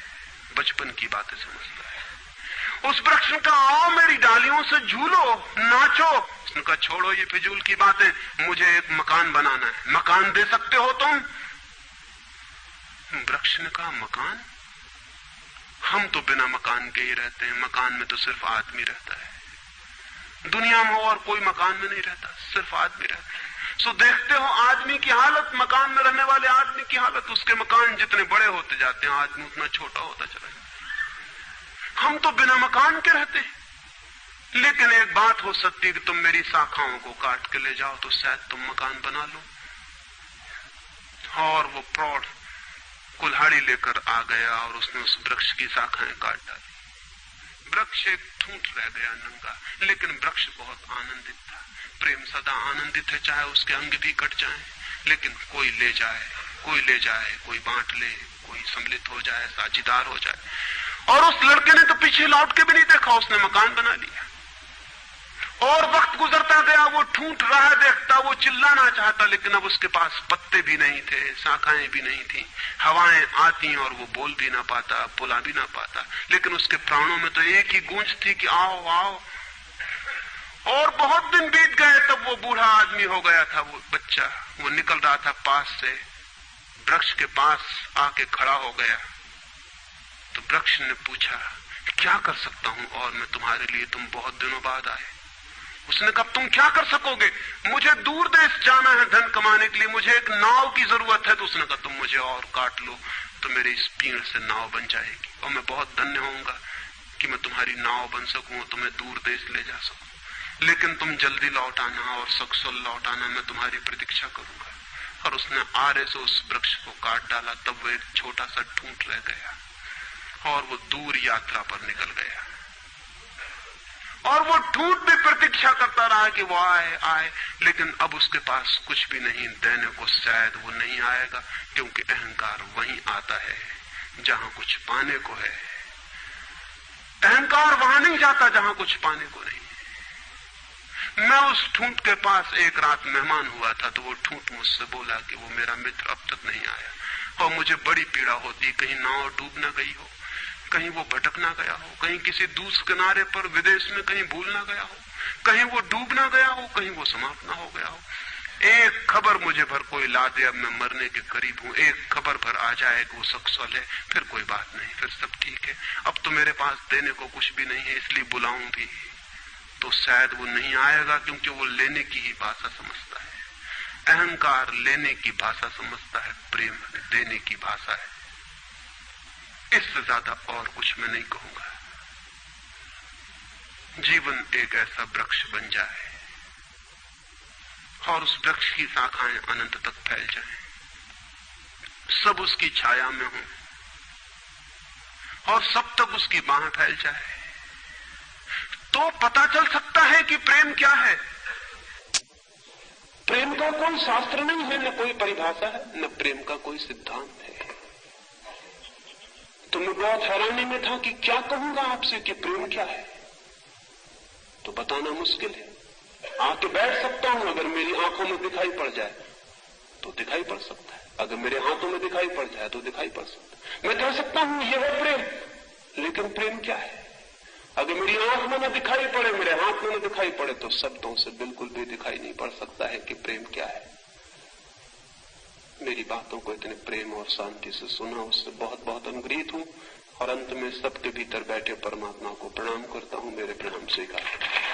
बचपन की बातें समझता है। उस वृक्ष ने कहा आओ मेरी डालियों से झूलो, नाचो। उसने कहा छोड़ो ये फिजूल की बातें, मुझे एक मकान बनाना है। मकान दे सकते हो तुम? वृक्ष ने कहा मकान? हम तो बिना मकान के ही रहते हैं, मकान में तो सिर्फ आदमी रहता है। दुनिया में और कोई मकान में नहीं रहता, सिर्फ आदमी रहता है। सो देखते हो आदमी की हालत, मकान में रहने वाले आदमी की हालत। उसके मकान जितने बड़े होते जाते हैं, आदमी उतना छोटा होता चला जाता है। हम तो बिना मकान के रहते हैं। लेकिन एक बात हो सकती है कि तुम मेरी शाखाओं को काट के ले जाओ तो शायद तुम मकान बना लो। और वो प्रौढ़ कुल्हाड़ी लेकर आ गया और उसने उस वृक्ष की शाखाएं काट डाली। वृक्ष एक ठूंठ रह गया नंगा, लेकिन वृक्ष बहुत आनंदित था। प्रेम सदा आनंदित है, चाहे उसके अंग भी कट जाएं, लेकिन कोई ले जाए, कोई ले जाए, कोई बांट ले, कोई सम्मिलित हो जाए, साझीदार हो जाए। और उस लड़के ने तो पीछे लौट के भी नहीं देखा, उसने मकान बना लिया। और वक्त गुजरता गया, वो ठूंठ रहा देखता, वो चिल्लाना चाहता, लेकिन अब उसके पास पत्ते भी नहीं थे, शाखाएं भी नहीं थी, हवाएं आती और वो बोल भी ना पाता, बुला भी ना पाता। लेकिन उसके प्राणों में तो एक ही गूंज थी कि आओ आओ। और बहुत दिन बीत गए, तब वो बूढ़ा आदमी हो गया था, वो बच्चा, वो निकल रहा था पास से, वृक्ष के पास आके खड़ा हो गया। तो वृक्ष ने पूछा क्या कर सकता हूं और मैं तुम्हारे लिए, तुम बहुत दिनों बाद आए। उसने कहा तुम क्या कर सकोगे? मुझे दूर देश जाना है धन कमाने के लिए, मुझे एक नाव की जरूरत है। तो उसने कहा तुम मुझे और काट लो तो मेरी इस पीड़ से नाव बन जाएगी और मैं बहुत धन्य होऊंगा कि मैं तुम्हारी नाव बन सकूं और तुम्हें दूर देश ले जा सकूं। लेकिन तुम जल्दी लौट आना और सकुशल लौट आना, मैं तुम्हारी प्रतीक्षा करूंगा। और उसने आरे से उस वृक्ष को काट डाला। तब वो एक छोटा सा ठूंठ रह गया और वो दूर यात्रा पर निकल गया। और वो ठूंठ भी प्रतीक्षा करता रहा कि वो आए आए, लेकिन अब उसके पास कुछ भी नहीं देने को। शायद वो नहीं आएगा, क्योंकि अहंकार वहीं आता है जहां कुछ पाने को है। अहंकार वहां नहीं जाता जहां कुछ पाने को नहीं। मैं उस ठूंठ के पास एक रात मेहमान हुआ था, तो वो ठूंठ मुझसे बोला कि वो मेरा मित्र अब तक नहीं आया और मुझे बड़ी पीड़ा होती, कहीं नाव डूब ना गई हो, कहीं वो भटक ना गया हो, कहीं किसी दूसरे किनारे पर विदेश में कहीं भूल ना गया हो, कहीं वो डूब ना गया हो, कहीं वो समाप्त ना हो गया हो। एक खबर मुझे भर कोई ला दे, अब मैं मरने के करीब हूं। एक खबर भर आ जाए कि वो सकुशल है, फिर कोई बात नहीं, फिर सब ठीक है। अब तो मेरे पास देने को कुछ भी नहीं है, इसलिए बुलाऊं भी तो शायद वो नहीं आएगा, क्योंकि वो लेने की ही भाषा समझता है। अहंकार लेने की भाषा समझता है, प्रेम देने की भाषा है। इससे ज्यादा और कुछ मैं नहीं कहूंगा। जीवन एक ऐसा वृक्ष बन जाए और उस वृक्ष की शाखाएं अनंत तक फैल जाएं, सब उसकी छाया में हो और सब तक उसकी बाहें फैल जाए, तो पता चल सकता है कि प्रेम क्या है। प्रेम का कोई शास्त्र नहीं है, न कोई परिभाषा है, न प्रेम का कोई सिद्धांत है। तो मैं बहुत हैरानी में था कि क्या कहूंगा आपसे कि प्रेम क्या है, तो बताना मुश्किल है। आके बैठ सकता हूं, अगर मेरी आंखों में दिखाई पड़ जाए तो दिखाई पड़ सकता है, अगर मेरे हाथों में दिखाई पड़ जाए तो दिखाई पड़ सकता है। मैं कह सकता हूं यह है प्रेम, लेकिन प्रेम क्या है? अगर मेरी आंख में न दिखाई पड़े, मेरे हाथ में न दिखाई पड़े, तो शब्दों से बिल्कुल भी दिखाई नहीं पड़ सकता है कि प्रेम क्या है। मेरी बातों को इतने प्रेम और शांति से सुना, उससे बहुत बहुत अनुग्रहित हूं और अंत में सबके भीतर बैठे परमात्मा को प्रणाम करता हूं। मेरे प्रणाम स्वीकार।